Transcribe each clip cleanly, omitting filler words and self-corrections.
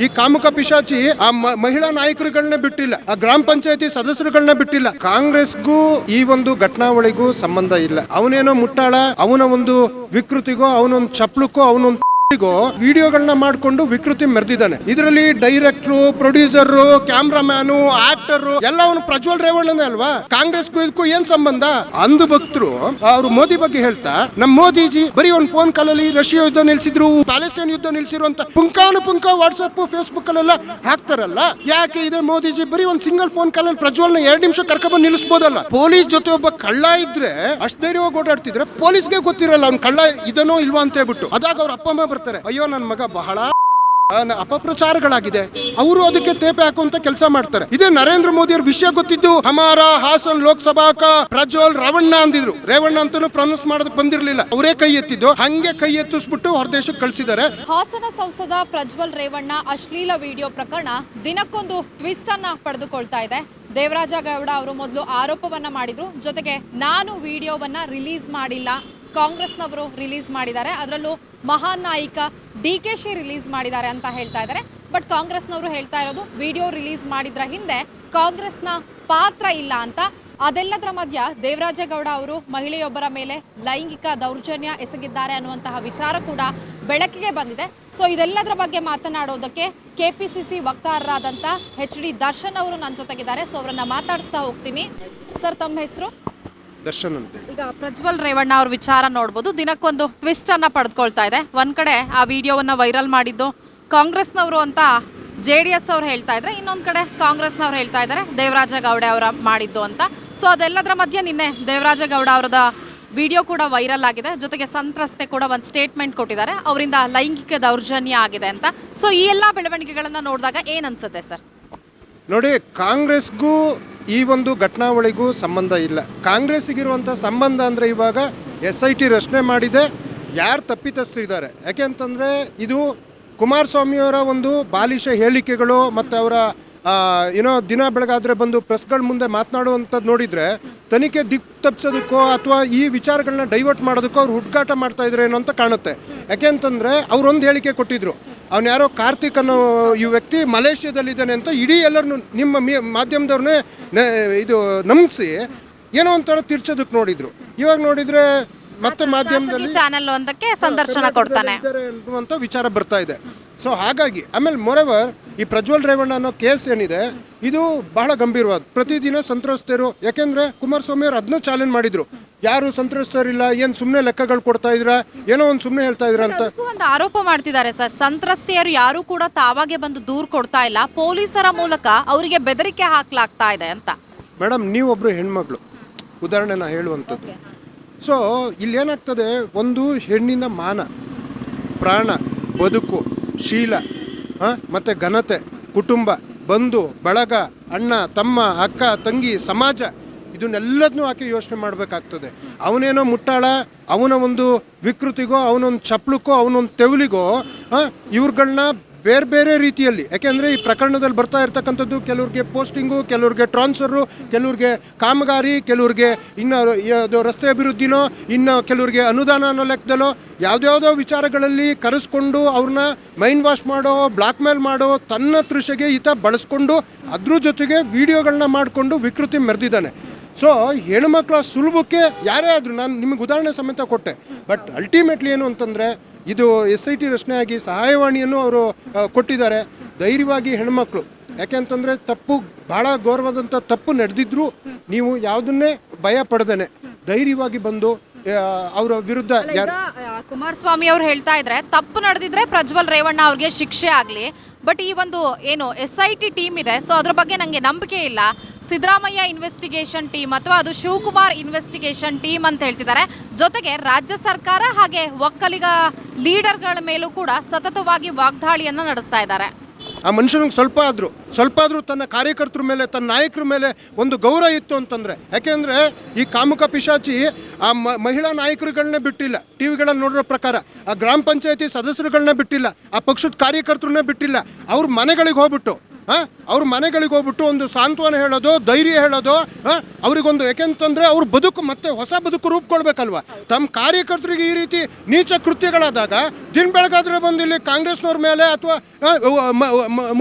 ಈ ಕಾಮುಕ ಪಿಶಾಚಿ ಆ ಮಹಿಳಾ ನಾಯಕರುಗಳನ್ನ ಬಿಟ್ಟಿಲ್ಲ, ಆ ಗ್ರಾಮ ಪಂಚಾಯತಿ ಸದಸ್ಯರುಗಳನ್ನ ಬಿಟ್ಟಿಲ್ಲ. ಕಾಂಗ್ರೆಸ್ಗೂ ಈ ಒಂದು ಘಟನಾವಳಿಗೂ ಸಂಬಂಧ ಇಲ್ಲ. ಅವನೇನೋ ಮುಟ್ಟಾಳ, ಅವನ ಒಂದು ವಿಕೃತಿಗೋ, ಅವನೊಂದು ಚಪ್ಲಕ್ಕೋ, ಅವನೊಂದು ವಿಡಿಯೋಗಳನ್ನ ಮಾಡ್ಕೊಂಡು ವಿಕೃತಿ ಮೆರೆದಿದ್ದಾನೆ. ಇದರಲ್ಲಿ ಡೈರೆಕ್ಟರ್, ಪ್ರೊಡ್ಯೂಸರ್, ಕ್ಯಾಮ್ರಾಮ್ಯಾನು, ಆಕ್ಟರ್ ಎಲ್ಲ ಅವನು ಪ್ರಜ್ವಲ್ ರೇವಣ್ಣನೇ ಅಲ್ವಾ. ಕಾಂಗ್ರೆಸ್ಗೂ ಇದಕ್ಕೂ ಏನ್ ಸಂಬಂಧ? ಅಂದು ಭಕ್ತರು ಅವರು ಮೋದಿ ಬಗ್ಗೆ ಹೇಳ್ತಾ, ನಮ್ ಮೋದಿಜಿ ಬರೀ ಒಂದು ಫೋನ್ ಕಾಲ್ ಅಲ್ಲಿ ರಷ್ಯಾ ಯುದ್ಧ ನಿಲ್ಸಿದ್ರು, ಪ್ಯಾಲೆಸ್ತೈನ್ ಯುದ್ಧ ನಿಲ್ಸಿರು ಅಂತ ಪುಂಕ ವಾಟ್ಸ್ಆಪ್ ಫೇಸ್ಬುಕ್ ಅಲ್ಲೆಲ್ಲ ಹಾಕ್ತಾರಲ್ಲ. ಯಾಕೆ ಇದೆ ಮೋದಿಜಿ ಬರೀ ಒಂದು ಸಿಂಗಲ್ ಫೋನ್ ಕಾಲ್ ಅಲ್ಲಿ ಪ್ರಜ್ವಲ್ನ 2 ನಿಮಿಷ ಕರ್ಕೊಂಡ್ಬಂದು ನಿಲ್ಲಿಸಬಹುದಲ್ಲ? ಪೊಲೀಸ್ ಜೊತೆ ಒಬ್ಬ ಕಳ್ಳ ಇದ್ರೆ ಅಷ್ಟು ಧೈರ್ಯವಾಗಿ ಓಡಾಡ್ತಿದ್ರೆ ಪೊಲೀಸ್ಗೆ ಗೊತ್ತಿರಲ್ಲ ಅವ್ನ್ ಕಳ್ಳ ಇದನೋ ಇಲ್ವಾ ಅಂತ ಹೇಳ್ಬಿಟ್ಟು. ಅದಾಗ ಅವ್ರ ಅಪ್ಪ ಅಮ್ಮ ಬರ್ತಾರೆ, ಅಯ್ಯೋ ನನ್ನ ಮಗ ಬಹಳ ಅಪಪ್ರಚಾರಗಳಾಗಿದೆ, ಅವರು ಅದಕ್ಕೆ ತೇಪೆ ಹಾಕುವಂತ ಕೆಲಸ ಮಾಡ್ತಾರೆ. ಇದೇ ನರೇಂದ್ರ ಮೋದಿ ಅವ್ರ ವಿಷಯ ಗೊತ್ತಿದ್ದು ಹಮಾರ ಹಾಸನ್ ಲೋಕಸಭಾ ಪ್ರಜ್ವಲ್ ರೇವಣ್ಣ ಅಂದಿದ್ರು. ರೇವಣ್ಣ ಅಂತಾನು ಪ್ರೊನೌನ್ಸ್ ಮಾಡೋದಕ್ಕೆ ಬಂದಿರಲಿಲ್ಲ, ಅವರೇ ಕೈ ಎತ್ತಿದ್ದು. ಹಂಗೆ ಕೈ ಎತ್ತಿಸ್ಬಿಟ್ಟು ಹೊರದೇಶಕ್ಕೆ ಕಳಿಸಿದ್ದಾರೆ. ಹಾಸನ ಸಂಸದ ಪ್ರಜ್ವಲ್ ರೇವಣ್ಣ ಅಶ್ಲೀಲ ವಿಡಿಯೋ ಪ್ರಕರಣ ದಿನಕ್ಕೊಂದು ಟ್ವಿಸ್ಟ್ ಅನ್ನ ಪಡೆದುಕೊಳ್ತಾ ಇದೆ. ದೇವರಾಜ ಗೌಡ ಅವರು ಮೊದಲು ಆರೋಪವನ್ನ ಮಾಡಿದ್ರು, ಜೊತೆಗೆ ನಾನು ವಿಡಿಯೋವನ್ನ ರಿಲೀಸ್ ಮಾಡಿಲ್ಲ, ಕಾಂಗ್ರೆಸ್ನವರು ರಿಲೀಸ್ ಮಾಡಿದ್ದಾರೆ, ಅದರಲ್ಲೂ ಮಹಾನ್ ನಾಯಕ DKC ರಿಲೀಸ್ ಮಾಡಿದ್ದಾರೆ ಅಂತ ಹೇಳ್ತಾ ಇದ್ದಾರೆ. ಬಟ್ ಕಾಂಗ್ರೆಸ್ನವರು ಹೇಳ್ತಾ ಇರೋದು ವಿಡಿಯೋ ರಿಲೀಸ್ ಮಾಡಿದ್ರ ಹಿಂದೆ ಕಾಂಗ್ರೆಸ್ನ ಪಾತ್ರ ಇಲ್ಲ ಅಂತ. ಅದೆಲ್ಲದರ ಮಧ್ಯ ದೇವರಾಜೇಗೌಡ ಅವರು ಮಹಿಳೆಯೊಬ್ಬರ ಮೇಲೆ ಲೈಂಗಿಕ ದೌರ್ಜನ್ಯ ಎಸಗಿದ್ದಾರೆ ಅನ್ನುವಂತಹ ವಿಚಾರ ಕೂಡ ಬೆಳಕಿಗೆ ಬಂದಿದೆ. ಸೊ ಇದೆಲ್ಲದರ ಬಗ್ಗೆ ಮಾತನಾಡೋದಕ್ಕೆ KPCC ವಕ್ತಾರರಾದಂಥ HD ದರ್ಶನ್ ಅವರು ನನ್ನ ಜೊತೆಗಿದ್ದಾರೆ. ಸೊ ಅವರನ್ನ ಮಾತಾಡಿಸ್ತಾ ಹೋಗ್ತೀನಿ. ಸರ್, ತಮ್ಮ ಹೆಸರು? ದರ್ಶನ್ ಅಂತ. ಈಗ ಪ್ರಜ್ವಲ್ ರೇವಣ್ಣ ಅವ್ರ ವಿಚಾರ ನೋಡ್ಬೋದು, ದಿನಕ್ಕೊಂದು ಟ್ವಿಸ್ಟ್ ಅನ್ನ ಪಡೆದುಕೊಳ್ತಾ ಇದೆ. ಒಂದ್ ಕಡೆ ಆ ವಿಡಿಯೋವನ್ನ ವೈರಲ್ ಮಾಡಿದ್ದು ಕಾಂಗ್ರೆಸ್ನವರು ಅಂತ JDS ಅವ್ರು ಹೇಳ್ತಾ ಇದ್ರೆ, ಇನ್ನೊಂದ್ ಕಡೆ ಕಾಂಗ್ರೆಸ್ನವ್ರು ಹೇಳ್ತಾ ಇದ್ದಾರೆ ದೇವರಾಜೇಗೌಡ ಅವರ ಮಾಡಿದ್ದು ಅಂತ. ಸೊ ಅದೆಲ್ಲದರ ಮಧ್ಯೆ ನಿನ್ನೆ ದೇವರಾಜೇಗೌಡ ಅವರದ ವಿಡಿಯೋ ಕೂಡ ವೈರಲ್ ಆಗಿದೆ, ಜೊತೆಗೆ ಸಂತ್ರಸ್ತೆ ಕೂಡ ಒಂದು ಸ್ಟೇಟ್ಮೆಂಟ್ ಕೊಟ್ಟಿದ್ದಾರೆ, ಅವರಿಂದ ಲೈಂಗಿಕ ದೌರ್ಜನ್ಯ ಆಗಿದೆ ಅಂತ. ಸೊ ಈ ಎಲ್ಲ ಬೆಳವಣಿಗೆಗಳನ್ನ ನೋಡಿದಾಗ ಏನ್ ಅನ್ಸುತ್ತೆ ಸರ್? ನೋಡಿ, ಕಾಂಗ್ರೆಸ್ಗೂ ಈ ಒಂದು ಘಟನಾವಳಿಗೂ ಸಂಬಂಧ ಇಲ್ಲ. ಕಾಂಗ್ರೆಸ್ಸಿಗಿರುವಂಥ ಸಂಬಂಧ ಅಂದರೆ ಇವಾಗ SIT ರಚನೆ ಮಾಡಿದೆ, ಯಾರು ತಪ್ಪಿತಸ್ಥರಿದ್ದಾರೆ. ಯಾಕೆ ಅಂತಂದರೆ ಇದು ಕುಮಾರಸ್ವಾಮಿಯವರ ಒಂದು ಬಾಲಿಶ ಹೇಳಿಕೆಗಳು ಮತ್ತು ಅವರ ಏನೋ ದಿನ ಬೆಳಗಾದರೆ ಬಂದು ಪ್ರೆಸ್ಗಳ ಮುಂದೆ ಮಾತನಾಡುವಂಥದ್ದು ನೋಡಿದರೆ ತನಿಖೆ ದಿಕ್ಕು ತಪ್ಪಿಸೋದಕ್ಕೋ ಅಥವಾ ಈ ವಿಚಾರಗಳನ್ನ ಡೈವರ್ಟ್ ಮಾಡೋದಕ್ಕೋ ಅವ್ರು ಹುಡುಕಾಟ ಮಾಡ್ತಾ ಇದ್ದಾರೆ ಏನೋ ಅಂತ ಕಾಣುತ್ತೆ. ಯಾಕೆ ಅಂತಂದರೆ ಅವರೊಂದು ಹೇಳಿಕೆ ಕೊಟ್ಟಿದ್ರು, ಅವ್ನು ಯಾರೋ ಕಾರ್ತಿಕ್ ಅನ್ನೋ ಈ ವ್ಯಕ್ತಿ ಮಲೇಷ್ಯಾದಲ್ಲಿದ್ದಾನೆ ಅಂತ ಇಡೀ ಎಲ್ಲರನ್ನು ನಿಮ್ಮ ಮಾಧ್ಯಮದವ್ರನ್ನೇ ಇದು ನಂಬಿಸಿ ಏನೋ ಒಂಥರ ತಿರ್ಚೋದಕ್ಕೆ ನೋಡಿದ್ರು. ಇವಾಗ ನೋಡಿದರೆ ಮತ್ತೆ ಮಾಧ್ಯಮದಲ್ಲಿ ಚಾನೆಲ್ ಒಂದಕ್ಕೆ ಸಂದರ್ಶನ ಕೊಡ್ತಾನೆ ಅನ್ನುವಂಥ ವಿಚಾರ ಬರ್ತಾ ಇದೆ. ಸೊ ಹಾಗಾಗಿ ಆಮೇಲೆ ಮೊರೆವರ್ ಈ ಪ್ರಜ್ವಲ್ ರೇವಣ್ಣ ಅನ್ನೋ ಕೇಸ್ ಏನಿದೆ ಇದು ಬಹಳ ಗಂಭೀರವಾದ. ಪ್ರತಿದಿನ ಸಂತ್ರಸ್ತರು, ಯಾಕೆಂದರೆ ಕುಮಾರಸ್ವಾಮಿ ಅವರು ಅದನ್ನೂ ಚಾಲೆಂಜ್ ಮಾಡಿದ್ರು, ಯಾರು ಸಂತ್ರಸ್ತರಿಲ್ಲ, ಏನು ಸುಮ್ಮನೆ ಲೆಕ್ಕಗಳು ಕೊಡ್ತಾ ಇದ್ರ, ಏನೋ ಒಂದು ಸುಮ್ಮನೆ ಹೇಳ್ತಾ ಇದ್ರ ಅಂತ ಒಂದು ಆರೋಪ ಮಾಡ್ತಿದ್ದಾರೆ ಸರ್. ಸಂತ್ರಸ್ತೆಯರು ಯಾರು ಕೂಡ ತಾವಾಗೆ ಬಂದು ದೂರು ಕೊಡ್ತಾ ಇಲ್ಲ, ಪೊಲೀಸರ ಮೂಲಕ ಅವರಿಗೆ ಬೆದರಿಕೆ ಹಾಕ್ಲಾಗ್ತಾ ಇದೆ ಅಂತ. ಮೇಡಮ್, ನೀವೊಬ್ರು ಹೆಣ್ಮಗಳು, ಉದಾಹರಣೆ ನಾ ಹೇಳುವಂಥದ್ದು. ಸೊ ಇಲ್ಲಿ ಏನಾಗ್ತದೆ, ಒಂದು ಹೆಣ್ಣಿನ ಮಾನ, ಪ್ರಾಣ, ಬದುಕು, ಶೀಲ ಮತ್ತು ಘನತೆ, ಕುಟುಂಬ, ಬಂಧು ಬಳಗ, ಅಣ್ಣ ತಮ್ಮ, ಅಕ್ಕ ತಂಗಿ, ಸಮಾಜ, ಇದನ್ನೆಲ್ಲದನ್ನೂ ಆಕೆ ಯೋಚನೆ ಮಾಡಬೇಕಾಗ್ತದೆ. ಅವನೇನೋ ಮುಟ್ಟಾಳ, ಅವನ ಒಂದು ವಿಕೃತಿಗೋ, ಅವನೊಂದು ಚಪ್ಲಕ್ಕೋ, ಅವನೊಂದು ತೆವಲಿಗೋ ಇವ್ರುಗಳನ್ನ ಬೇರೆ ಬೇರೆ ರೀತಿಯಲ್ಲಿ, ಯಾಕೆಂದರೆ ಈ ಪ್ರಕರಣದಲ್ಲಿ ಬರ್ತಾ ಇರ್ತಕ್ಕಂಥದ್ದು ಕೆಲವ್ರಿಗೆ ಪೋಸ್ಟಿಂಗು, ಕೆಲವ್ರಿಗೆ ಟ್ರಾನ್ಸ್ಫರು, ಕೆಲವ್ರಿಗೆ ಕಾಮಗಾರಿ, ಕೆಲವ್ರಿಗೆ ಇನ್ನು ಅದು ರಸ್ತೆ ಅಭಿವೃದ್ಧಿನೋ, ಇನ್ನು ಕೆಲವ್ರಿಗೆ ಅನುದಾನ ಅನ್ನೋ ಲೆಕ್ಕದಲ್ಲೋ ಯಾವುದ್ಯಾವುದೋ ವಿಚಾರಗಳಲ್ಲಿ ಕರೆಸ್ಕೊಂಡು ಅವ್ರನ್ನ ಮೈಂಡ್ ವಾಶ್ ಮಾಡೋ, ಬ್ಲಾಕ್ ಮೇಲ್ ಮಾಡೋ, ತನ್ನ ತೃಷೆಗೆ ಈತ ಬಳಸ್ಕೊಂಡು ಅದ್ರ ಜೊತೆಗೆ ವಿಡಿಯೋಗಳನ್ನ ಮಾಡಿಕೊಂಡು ವಿಕೃತಿ ಮೆರೆದಿದ್ದಾನೆ. ಸೊ ಹೆಣ್ಮಕ್ಳ ಸುಲಭಕ್ಕೆ ಯಾರೇ ಆದರೂ, ನಾನು ನಿಮಗೆ ಉದಾಹರಣೆ ಸಮೇತ ಕೊಟ್ಟೆ. ಬಟ್ ಅಲ್ಟಿಮೇಟ್ಲಿ ಏನು ಅಂತಂದರೆ, ಇದು SIT ರಚನೆಯಾಗಿ ಸಹಾಯವಾಣಿಯನ್ನು ಅವರು ಕೊಟ್ಟಿದ್ದಾರೆ. ಧೈರ್ಯವಾಗಿ ಹೆಣ್ಮಕ್ಳು, ಯಾಕೆಂತಂದರೆ ತಪ್ಪು ಭಾಳ ಗೌರವದಂಥ ತಪ್ಪು ನಡೆದಿದ್ರು ನೀವು ಯಾವುದನ್ನೇ ಭಯ ಪಡೆದೇನೆ ಧೈರ್ಯವಾಗಿ ಬಂದು ಅವರ ವಿರುದ್ಧ ಕುಮಾರಸ್ವಾಮಿ ಅವರು ಹೇಳ್ತಾ ಇದ್ರೆ ತಪ್ಪು ನಡೆದಿದ್ರೆ ಪ್ರಜ್ವಲ್ ರೇವಣ್ಣ ಅವ್ರಿಗೆ ಶಿಕ್ಷೆ ಆಗಲಿ, ಬಟ್ ಈ ಒಂದು ಏನು SIT ಟೀಮ್ ಇದೆ, ಸೊ ಅದ್ರ ಬಗ್ಗೆ ನನಗೆ ನಂಬಿಕೆ ಇಲ್ಲ, ಸಿದ್ದರಾಮಯ್ಯ ಇನ್ವೆಸ್ಟಿಗೇಷನ್ ಟೀಮ್ ಅಥವಾ ಅದು ಶಿವಕುಮಾರ್ ಇನ್ವೆಸ್ಟಿಗೇಷನ್ ಟೀಮ್ ಅಂತ ಹೇಳ್ತಿದ್ದಾರೆ. ಜೊತೆಗೆ ರಾಜ್ಯ ಸರ್ಕಾರ ಹಾಗೆ ಒಕ್ಕಲಿಗ ಲೀಡರ್ಗಳ ಮೇಲೂ ಕೂಡ ಸತತವಾಗಿ ವಾಗ್ದಾಳಿಯನ್ನು ನಡೆಸ್ತಾ ಇದ್ದಾರೆ. ಆ ಮನುಷ್ಯನಿಗೆ ಸ್ವಲ್ಪ ಆದರೂ ತನ್ನ ಕಾರ್ಯಕರ್ತರ ಮೇಲೆ, ತನ್ನ ನಾಯಕರ ಮೇಲೆ ಒಂದು ಗೌರವ ಇತ್ತು ಅಂತಂದರೆ. ಯಾಕೆಂದರೆ ಈ ಕಾಮುಕ ಪಿಶಾಚಿ ಆ ಮಹಿಳಾ ನಾಯಕರುಗಳನ್ನೇ ಬಿಟ್ಟಿಲ್ಲ, ಟಿವಿಗಳಲ್ಲಿ ನೋಡಿರೋ ಪ್ರಕಾರ ಆ ಗ್ರಾಮ ಪಂಚಾಯತಿ ಸದಸ್ಯರುಗಳನ್ನ ಬಿಟ್ಟಿಲ್ಲ, ಆ ಪಕ್ಷದ ಕಾರ್ಯಕರ್ತರನ್ನೇ ಬಿಟ್ಟಿಲ್ಲ, ಅವ್ರ ಮನೆಗಳಿಗೆ ಹೋಗ್ಬಿಟ್ಟು ಅವ್ರ ಮನೆಗಳಿಗೆ ಹೋಗ್ಬಿಟ್ಟು ಒಂದು ಸಾಂತ್ವನ ಹೇಳೋದು, ಧೈರ್ಯ ಹೇಳೋದು, ಅವರಿಗೊಂದು, ಯಾಕೆಂತಂದರೆ ಅವ್ರ ಬದುಕು ಮತ್ತೆ ಹೊಸ ಬದುಕು ರೂಪುಕೊಳ್ಬೇಕಲ್ವ. ತಮ್ಮ ಕಾರ್ಯಕರ್ತರಿಗೆ ಈ ರೀತಿ ನೀಚ ಕೃತ್ಯಗಳಾದಾಗ ದಿನ ಬೆಳಗಾದ್ರೆ ಬಂದು ಇಲ್ಲಿ ಕಾಂಗ್ರೆಸ್ನವ್ರ ಮೇಲೆ ಅಥವಾ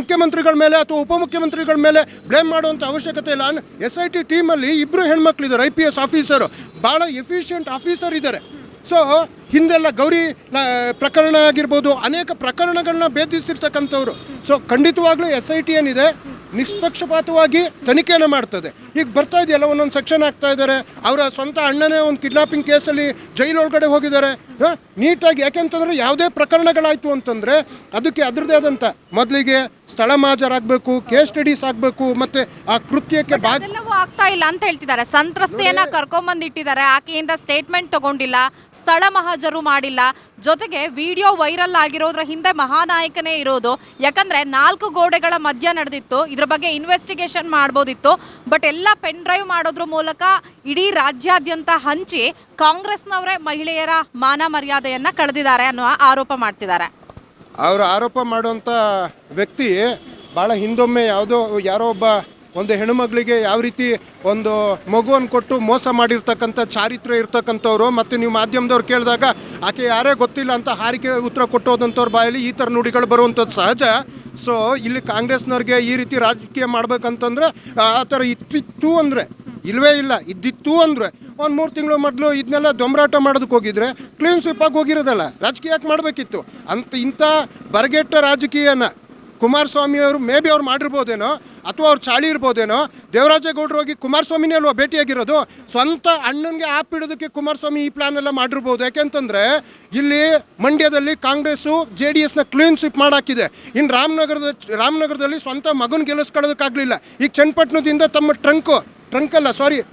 ಮುಖ್ಯಮಂತ್ರಿಗಳ ಮೇಲೆ ಅಥವಾ ಉಪಮುಖ್ಯಮಂತ್ರಿಗಳ ಮೇಲೆ ಬ್ಲೇಮ್ ಮಾಡುವಂಥ ಅವಶ್ಯಕತೆ ಇಲ್ಲ. SIT ಟೀಮಲ್ಲಿ 2 ಹೆಣ್ಮಕ್ಳಿದ್ದಾರೆ, IPS ಆಫೀಸರು, ಭಾಳ ಎಫಿಷಿಯೆಂಟ್ ಆಫೀಸರ್ ಇದ್ದಾರೆ. ಸೊ ಹಿಂದೆಲ್ಲ ಗೌರಿ ಪ್ರಕರಣ ಆಗಿರ್ಬೋದು, ಅನೇಕ ಪ್ರಕರಣಗಳನ್ನ ಭೇದಿಸಿರ್ತಕ್ಕಂಥವ್ರು. ಸೊ ಖಂಡಿತವಾಗ್ಲೂ SIT ಏನಿದೆ ನಿಷ್ಪಕ್ಷಪಾತವಾಗಿ ತನಿಖೆಯನ್ನು ಮಾಡ್ತದೆ. ಈಗ ಬರ್ತಾ ಇದೆಯಲ್ಲ, ಒಂದೊಂದು ಸೆಕ್ಷನ್ ಆಗ್ತಾ ಇದ್ದಾರೆ. ಅವರ ಸ್ವಂತ ಅಣ್ಣನೇ ಒಂದು ಕಿಡ್ನಾಪಿಂಗ್ ಕೇಸಲ್ಲಿ ಜೈಲೊಳಗಡೆ ಹೋಗಿದ್ದಾರೆ ನೀಟಾಗಿ. ಯಾಕೆಂತಂದರೆ ಯಾವುದೇ ಪ್ರಕರಣಗಳಾಯಿತು ಅಂತಂದರೆ ಅದಕ್ಕೆ ಅದರದೇ ಆದಂಥ ಮೊದಲಿಗೆ ಸ್ಥಳ ಮಾಜರಾಗಬೇಕು, ಕೇಸ್ ಸ್ಟಡೀಸ್ ಆಗಬೇಕು, ಮತ್ತು ಆ ಕೃತ್ಯಕ್ಕೆ ಅದೆಲ್ಲವೂ ಆಗ್ತಾ ಇಲ್ಲ ಅಂತ ಹೇಳ್ತಿದ್ದಾರೆ. ಸಂತ್ರಸ್ತೆಯನ್ನ ಕರ್ಕೊಂಬಂದಿಟ್ಟಿದ್ದಾರೆ, ಆಕೆಯಿಂದ ಸ್ಟೇಟ್ಮೆಂಟ್ ತಗೊಂಡಿಲ್ಲ, ಸ್ಥಳ ಮಹಾಜರು ಮಾಡಿಲ್ಲ, ಜೊತೆಗೆ ವಿಡಿಯೋ ವೈರಲ್ ಆಗಿರೋದ್ರ ಹಿಂದೆ ಮಹಾನಾಯಕನೇ ಇರೋದು. ಯಾಕಂದ್ರೆ 4 ಗೋಡೆಗಳ ಮಧ್ಯ ನಡೆದಿತ್ತು, ಇದ್ರ ಬಗ್ಗೆ ಇನ್ವೆಸ್ಟಿಗೇಷನ್ ಮಾಡ್ಬೋದಿತ್ತು. ಬಟ್ ಎಲ್ಲ ಪೆನ್ ಡ್ರೈವ್ ಮಾಡೋದ್ರ ಮೂಲಕ ಇಡೀ ರಾಜ್ಯಾದ್ಯಂತ ಹಂಚಿ ಕಾಂಗ್ರೆಸ್ನವರೇ ಮಹಿಳೆಯರ ಮಾನ ಮರ್ಯಾದೆಯನ್ನ ಕಳೆದಿದ್ದಾರೆ ಅನ್ನುವ ಆರೋಪ ಮಾಡ್ತಿದ್ದಾರೆ. ಅವರು ಆರೋಪ ಮಾಡುವಂಥ ವ್ಯಕ್ತಿ ಭಾಳ ಹಿಂದೊಮ್ಮೆ ಯಾರೋ ಒಬ್ಬ ಒಂದು ಹೆಣ್ಣುಮಗಳಿಗೆ ಯಾವ ರೀತಿ ಒಂದು ಮಗುವನ್ನು ಕೊಟ್ಟು ಮೋಸ ಮಾಡಿರ್ತಕ್ಕಂಥ ಚಾರಿತ್ರ್ಯ ಇರ್ತಕ್ಕಂಥವ್ರು, ಮತ್ತು ನೀವು ಮಾಧ್ಯಮದವ್ರು ಕೇಳಿದಾಗ ಆಕೆ ಯಾರೇ ಗೊತ್ತಿಲ್ಲ ಅಂತ ಹಾರಿಕೆ ಉತ್ತರ ಕೊಟ್ಟೋದಂಥವ್ರ ಬಾಯಲ್ಲಿ ಈ ಥರ ನುಡಿಗಳು ಬರುವಂಥದ್ದು ಸಹಜ. ಸೊ ಇಲ್ಲಿ ಕಾಂಗ್ರೆಸ್ನವ್ರಿಗೆ ಈ ರೀತಿ ರಾಜಕೀಯ ಮಾಡ್ಬೇಕಂತಂದರೆ ಆ ಥರ ಇತ್ತಿತ್ತು ಅಂದರೆ ಇಲ್ಲವೇ ಇಲ್ಲ. ಇದ್ದಿತ್ತು ಅಂದರೆ ಒಂದು 3 ತಿಂಗಳು ಮೊದಲು ಇದನ್ನೆಲ್ಲ ದೊಂಬರಾಟ ಮಾಡೋದಕ್ಕೆ ಹೋಗಿದ್ರೆ ಕ್ಲೀನ್ ಸ್ವೀಪಾಗಿ ಹೋಗಿರೋದಲ್ಲ, ರಾಜಕೀಯ ಯಾಕೆ ಮಾಡಬೇಕಿತ್ತು ಅಂತ. ಇಂಥ ಬರಗೆಟ್ಟ ರಾಜಕೀಯನ ಕುಮಾರಸ್ವಾಮಿಯವರು ಅವ್ರು ಮಾಡಿರ್ಬೋದೇನೋ, ಅಥವಾ ಅವ್ರು ಚಾಳಿ ಇರ್ಬೋದೇನೋ. ದೇವರಾಜೇಗೌಡರು ಹೋಗಿ ಕುಮಾರಸ್ವಾಮಿನೇ ಅಲ್ವಾ ಭೇಟಿಯಾಗಿರೋದು. ಸ್ವಂತ ಅಣ್ಣನಿಗೆ ಆಪ್ ಇಡೋದಕ್ಕೆ ಕುಮಾರಸ್ವಾಮಿ ಈ ಪ್ಲಾನ್ ಎಲ್ಲ ಮಾಡಿರ್ಬೋದು. ಯಾಕೆಂತಂದರೆ ಇಲ್ಲಿ ಮಂಡ್ಯದಲ್ಲಿ ಕಾಂಗ್ರೆಸ್ಸು JDSನ ಕ್ಲೀನ್ ಸ್ವೀಪ್ ಮಾಡಾಕಿದೆ. ಇನ್ನು ರಾಮನಗರದಲ್ಲಿ ಸ್ವಂತ ಮಗನ ಗೆಲ್ಲಿಸ್ಕೊಳ್ಳೋದಕ್ಕಾಗಲಿಲ್ಲ. ಈಗ ಚನ್ನಪಟ್ಟಣದಿಂದ ತಮ್ಮ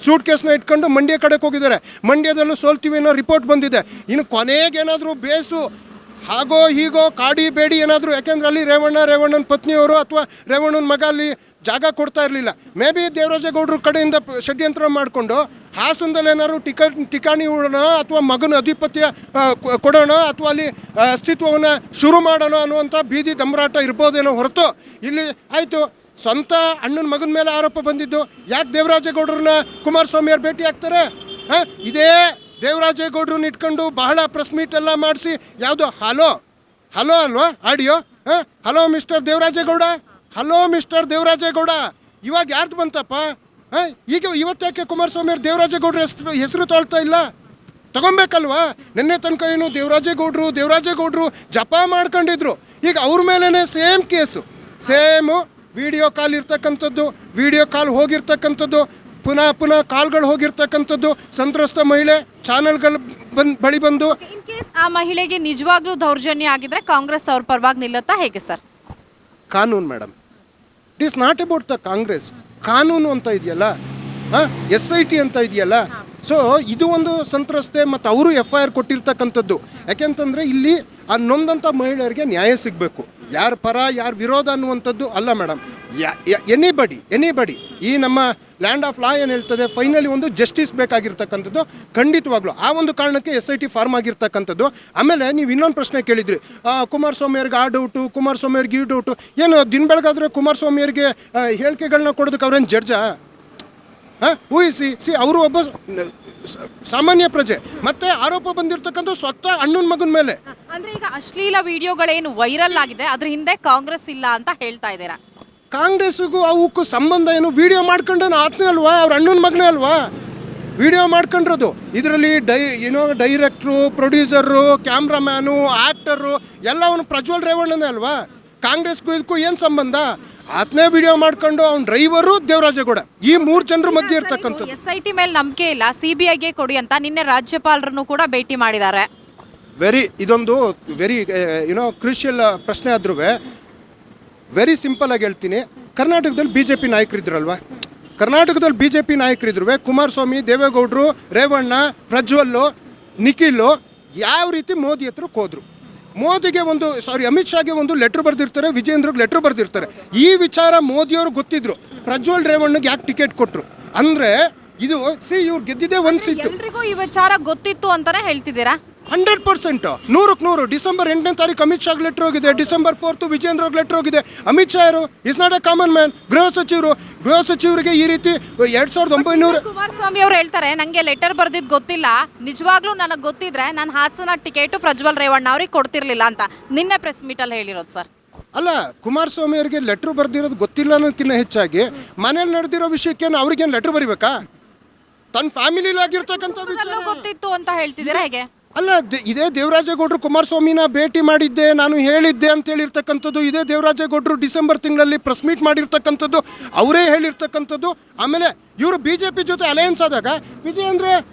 ಸೂಟ್ ಕೇಸ್ನ ಇಟ್ಕೊಂಡು ಮಂಡ್ಯ ಕಡೆಗೆ ಹೋಗಿದ್ದಾರೆ. ಮಂಡ್ಯದಲ್ಲೂ ಸೋಲ್ತೀವಿ ಅನ್ನೋ ರಿಪೋರ್ಟ್ ಬಂದಿದೆ. ಇನ್ನು ಕೊನೆಗೇನಾದರೂ ಬೇಸು ಹಾಗೋ ಹೀಗೋ ಕಾಡಿ ಬೇಡಿ ಏನಾದರೂ, ಯಾಕೆಂದ್ರೆ ಅಲ್ಲಿ ರೇವಣ್ಣನ ಪತ್ನಿಯವರು ಅಥವಾ ರೇವಣ್ಣನ ಮಗ ಅಲ್ಲಿ ಜಾಗ ಕೊಡ್ತಾ ಇರಲಿಲ್ಲ. ದೇವರಾಜೇಗೌಡರ ಕಡೆಯಿಂದ ಷಡ್ಯಂತ್ರ ಮಾಡಿಕೊಂಡು ಹಾಸನದಲ್ಲಿ ಏನಾದ್ರು ಟಿಕಾಣಿ ಉಡೋಣ ಅಥವಾ ಮಗನ ಅಧಿಪತ್ಯ ಕೊಡೋಣ ಅಥವಾ ಅಲ್ಲಿ ಅಸ್ತಿತ್ವವನ್ನು ಶುರು ಮಾಡೋಣ ಅನ್ನುವಂಥ ಬೀದಿ ದಮ್ರಾಟ ಇರ್ಬೋದೇನೋ ಹೊರತು ಇಲ್ಲಿ ಆಯಿತು ಸ್ವಂತ ಅಣ್ಣನ ಮಗನ ಮೇಲೆ ಆರೋಪ ಬಂದಿದ್ದು. ಯಾಕೆ ದೇವರಾಜೇಗೌಡರನ್ನ ಕುಮಾರಸ್ವಾಮಿಯವ್ರು ಭೇಟಿ ಆಗ್ತಾರೆ? ಇದೇ ದೇವರಾಜೇಗೌಡರನ್ನ ಇಟ್ಕೊಂಡು ಬಹಳ ಪ್ರೆಸ್ ಮೀಟ್ ಎಲ್ಲ ಮಾಡಿಸಿ ಯಾವುದೋ ಹಲೋ ಅಲ್ವಾ ಆಡಿಯೋ, ಹಲೋ ಮಿಸ್ಟರ್ ದೇವರಾಜೇಗೌಡ ಇವಾಗ ಯಾರ್ದು ಬಂತಪ್ಪ? ಈಗ ಇವತ್ತಾಕೆ ಕುಮಾರಸ್ವಾಮಿಯವ್ರು ದೇವರಾಜೇಗೌಡರ ಹೆಸರು ತೊಳ್ತಾ ಇಲ್ಲ? ತಗೊಬೇಕಲ್ವಾ? ನಿನ್ನೆ ತನಕ ಏನು ದೇವರಾಜೇಗೌಡರು ಜಪ ಮಾಡ್ಕೊಂಡಿದ್ರು. ಈಗ ಅವ್ರ ಮೇಲೇ same case, same video call ಇರ್ತಕ್ಕಂಥದ್ದು, ವಿಡಿಯೋ ಕಾಲ್ ಹೋಗಿರ್ತಕ್ಕಂಥದ್ದು, ಪುನಃ ಕಾಲ್ಗಳು ಹೋಗಿರ್ತಕ್ಕಂಥದ್ದು, ಸಂತ್ರಸ್ತ ಮಹಿಳೆ ಚಾನಲ್ಗಳ ಬಳಿ ಬಂದು. ಇನ್ ಕೇಸ್ ಆ ಮಹಿಳೆಗೆ ನಿಜವಾಗ್ಲೂ ದೌರ್ಜನ್ಯ ಆಗಿದ್ರೆ ಕಾಂಗ್ರೆಸ್ ಅವ್ರ ಪರವಾಗಿ ನಿಲ್ಲುತ್ತಾ ಹೇಗೆ ಸರ್? ಕಾನೂನು madam, it is not about the Congress. ಕಾನೂನು ಅಂತ ಇದೆಯಲ್ಲ, SIT ಅಂತ ಇದೆಯಲ್ಲ. ಸೊ ಇದು ಒಂದು ಸಂತ್ರಸ್ತೆ ಮತ್ತು ಅವರು FIR ಕೊಟ್ಟಿರ್ತಕ್ಕಂಥದ್ದು. ಯಾಕೆಂತಂದರೆ ಇಲ್ಲಿ ಆ ನೊಂದಂಥ ಮಹಿಳೆಯರಿಗೆ ನ್ಯಾಯ ಸಿಗಬೇಕು. ಯಾರ ಪರ ಯಾರ ವಿರೋಧ ಅನ್ನುವಂಥದ್ದು ಅಲ್ಲ ಮೇಡಮ್. ಎನಿಬಡಿ ಈ ನಮ್ಮ ಲ್ಯಾಂಡ್ ಆಫ್ ಲಾ ಏನು ಹೇಳ್ತದೆ, ಫೈನಲಿ ಒಂದು ಜಸ್ಟಿಸ್ ಬೇಕಾಗಿರ್ತಕ್ಕಂಥದ್ದು ಖಂಡಿತವಾಗ್ಲೂ. ಆ ಒಂದು ಕಾರಣಕ್ಕೆ SIT ಫಾರ್ಮ್ ಆಗಿರ್ತಕ್ಕಂಥದ್ದು. ಆಮೇಲೆ ನೀವು ಇನ್ನೊಂದು ಪ್ರಶ್ನೆ ಕೇಳಿದ್ರಿ, ಕುಮಾರಸ್ವಾಮಿಯವ್ರಿಗೆ ಆ ಡೌಟು, ಕುಮಾರಸ್ವಾಮಿಯವ್ರಿಗೆ ಈ ಡೌಟು. ಏನು ದಿನ ಬೆಳಗಾದ್ರೆ ಕುಮಾರಸ್ವಾಮಿಯವ್ರಿಗೆ ಹೇಳಿಕೆಗಳನ್ನ ಕೊಡೋದಕ್ಕೆ ಅವ್ರೇನು ಜಡ್ಜಾ? ಊಹಿಸಿ ಅವರು ಒಬ್ಬ ಸಾಮಾನ್ಯ ಪ್ರಜೆ, ಮತ್ತೆ ಆರೋಪ ಬಂದಿರತಕ್ಕಂಥ ಸ್ವತಃ ಅಣ್ಣನ ಮಗನ ಮೇಲೆ. ಅಂದ್ರೆ ಈಗ ಅಶ್ಲೀಲ ವಿಡಿಯೋಗಳೇನು ವೈರಲ್ ಆಗಿದೆ ಅದ್ರ ಹಿಂದೆ ಕಾಂಗ್ರೆಸ್ ಇಲ್ಲ ಅಂತ ಹೇಳ್ತಾ ಇದ್ದೀರಾ? ಕಾಂಗ್ರೆಸ್ಗೂ ಅವಕ್ಕೂ ಸಂಬಂಧ ಏನು? ವಿಡಿಯೋ ಮಾಡ್ಕೊಂಡೇನು ಆತನೇ ಅಲ್ವಾ, ಅವ್ರ ಅಣ್ಣನ ಮಗನೇ ಅಲ್ವಾ ವಿಡಿಯೋ ಮಾಡ್ಕೊಂಡಿರೋದು. ಇದರಲ್ಲಿ ಡೈರೆಕ್ಟ್ರು, ಪ್ರೊಡ್ಯೂಸರು, ಕ್ಯಾಮ್ರಾಮ್ಯಾನು, ಆ್ಯಕ್ಟರು ಎಲ್ಲ ಅವನು ಪ್ರಜ್ವಲ್ ರೇವಣ್ಣನೇ ಅಲ್ವಾ. ಕಾಂಗ್ರೆಸ್ಗೂ ಇದಕ್ಕೂ ಏನು ಸಂಬಂಧ? ಆತನೇ ವಿಡಿಯೋ ಮಾಡ್ಕೊಂಡು ಅವ್ನ ಡ್ರೈವರು ದೇವರಾಜೇಗೌಡ, ಈ 3 ಜನರ ಮಧ್ಯೆ ಇರ್ತಕ್ಕಂಥದ್ದು. SIT ಮೇಲೆ ನಂಬಿಕೆ ಇಲ್ಲ, CBIಗೆ ಕೊಡಿ ಅಂತ ನಿನ್ನೆ ರಾಜ್ಯಪಾಲರನ್ನು ಕೂಡ ಭೇಟಿ ಮಾಡಿದ್ದಾರೆ. ಇದೊಂದು ವೆರಿ ಕ್ರೂಷಿಯಲ್ ಪ್ರಶ್ನೆ ಆದ್ರೂ ವೆರಿ ಸಿಂಪಲ್ ಆಗಿ ಹೇಳ್ತೀನಿ. ಕರ್ನಾಟಕದಲ್ಲಿ BJP ನಾಯಕರಿದ್ರಲ್ವ, ಕರ್ನಾಟಕದಲ್ಲಿ BJP ನಾಯಕರಿದ್ರು ಕುಮಾರಸ್ವಾಮಿ, ದೇವೇಗೌಡರು, ರೇವಣ್ಣ, ಪ್ರಜ್ವಲ್ಲು, ನಿಖಿಲು ಯಾವ ರೀತಿ ಮೋದಿ ಹತ್ರಕ್ಕೆ ಹೋದ್ರು. ಮೋದಿಗೆ ಅಮಿತ್ ಶಾಗೆ ಒಂದು ಲೆಟ್ರ್ ಬರೆದಿರ್ತಾರೆ, ವಿಜೇಂದ್ರಿಗೆ ಲೆಟ್ರ್ ಬರೆದಿರ್ತಾರೆ. ಈ ವಿಚಾರ ಮೋದಿಯವರು ಗೊತ್ತಿದ್ರು. ಪ್ರಜ್ವಲ್ ರೇವಣ್ಣಗೆ ಯಾಕೆ ಟಿಕೆಟ್ ಕೊಟ್ಟರು ಅಂದರೆ ಇದು ಇವ್ರು ಗೆದ್ದಿದೆ ಒಂದು ಸೀಟು. ಎಲ್ರಿಗೂ ಈ ವಿಚಾರ ಗೊತ್ತಿತ್ತು ಅಂತಾನೆ ಹೇಳ್ತಿದ್ದೀರಾ? 100% 100% ಡಿಸೆಂಬರ್ 8ನೇ ತಾರೀಕು ಅಮಿತ್ ಶಾಗ್ ಲೆಟರ್ ಹೋಗಿದೆ, ಡಿಸೆಂಬರ್ 4 ವಿಜೇಂದ್ರ ಅವ್ರಿಗೆ ಲೆಟರ್ ಹೋಗಿದೆ. ಅಮಿತ್ ಶಾ ಯಾರು? Is not A common man. ಗೃಹ ಸಚಿವರಿಗೆ ಈ ರೀತಿ 2900 ಕುಮಾರಸ್ವಾಮಿ ಅವರು ಹೇಳ್ತಾರೆ ನನಗೆ ಲೆಟರ್ ಬರ್ದಿದ್ದು ಗೊತ್ತಿಲ್ಲ, ನಿಜವಾಗ್ಲೂ ನನಗೆ ಗೊತ್ತಿದ್ರೆ ನಾನು ಹಾಸನ ಟಿಕೆಟು ಪ್ರಜ್ವಲ್ ರೇವಣ್ಣ ಅವ್ರಿಗೆ ಕೊಡ್ತಿರ್ಲಿಲ್ಲ ಅಂತ ನಿನ್ನೆ ಪ್ರೆಸ್ ಮೀಟಲ್ಲಿ ಹೇಳಿರೋದು ಸರ್. ಅಲ್ಲ, ಕುಮಾರಸ್ವಾಮಿ ಅವರಿಗೆ ಲೆಟ್ರ್ ಬರ್ದಿರೋದು ಗೊತ್ತಿಲ್ಲ ಅನ್ನೋದಕ್ಕಿಂತ ಹೆಚ್ಚಾಗಿ ಮನೇಲಿ ನಡೆದಿರೋ ವಿಷಯಕ್ಕೇನು ಅವ್ರಿಗೇನು ಲೆಟ್ರ್ ಬರಿಬೇಕಾ? ತನ್ನ ಫ್ಯಾಮಿಲಿಲಿ ಆಗಿರ್ತಕ್ಕಂಥ ವಿಚಾರ ಗೊತ್ತಿತ್ತು ಅಂತ ಹೇಳ್ತಿದ್ದೀರಾ ಹೇಗೆ? ಅಲ್ಲ, ಇದೇ ದೇವರಾಜೇಗೌಡರು ಕುಮಾರಸ್ವಾಮಿನ ಭೇಟಿ ಮಾಡಿದ್ದೆ, ನಾನು ಹೇಳಿದ್ದೆ ಅಂತ ಹೇಳಿರ್ತಕ್ಕಂಥದ್ದು. ಇದೇ ದೇವರಾಜೇಗೌಡರು ಡಿಸೆಂಬರ್ ತಿಂಗಳಲ್ಲಿ ಪ್ರೆಸ್ ಮೀಟ್ ಮಾಡಿರ್ತಕ್ಕಂಥದ್ದು, ಅವರೇ ಹೇಳಿರ್ತಕ್ಕಂಥದ್ದು. ಆಮೇಲೆ ಇವರು BJP ಜೊತೆ ಅಲಯನ್ಸ್ ಆದಾಗ ವಿಜಯೇಂದ್ರ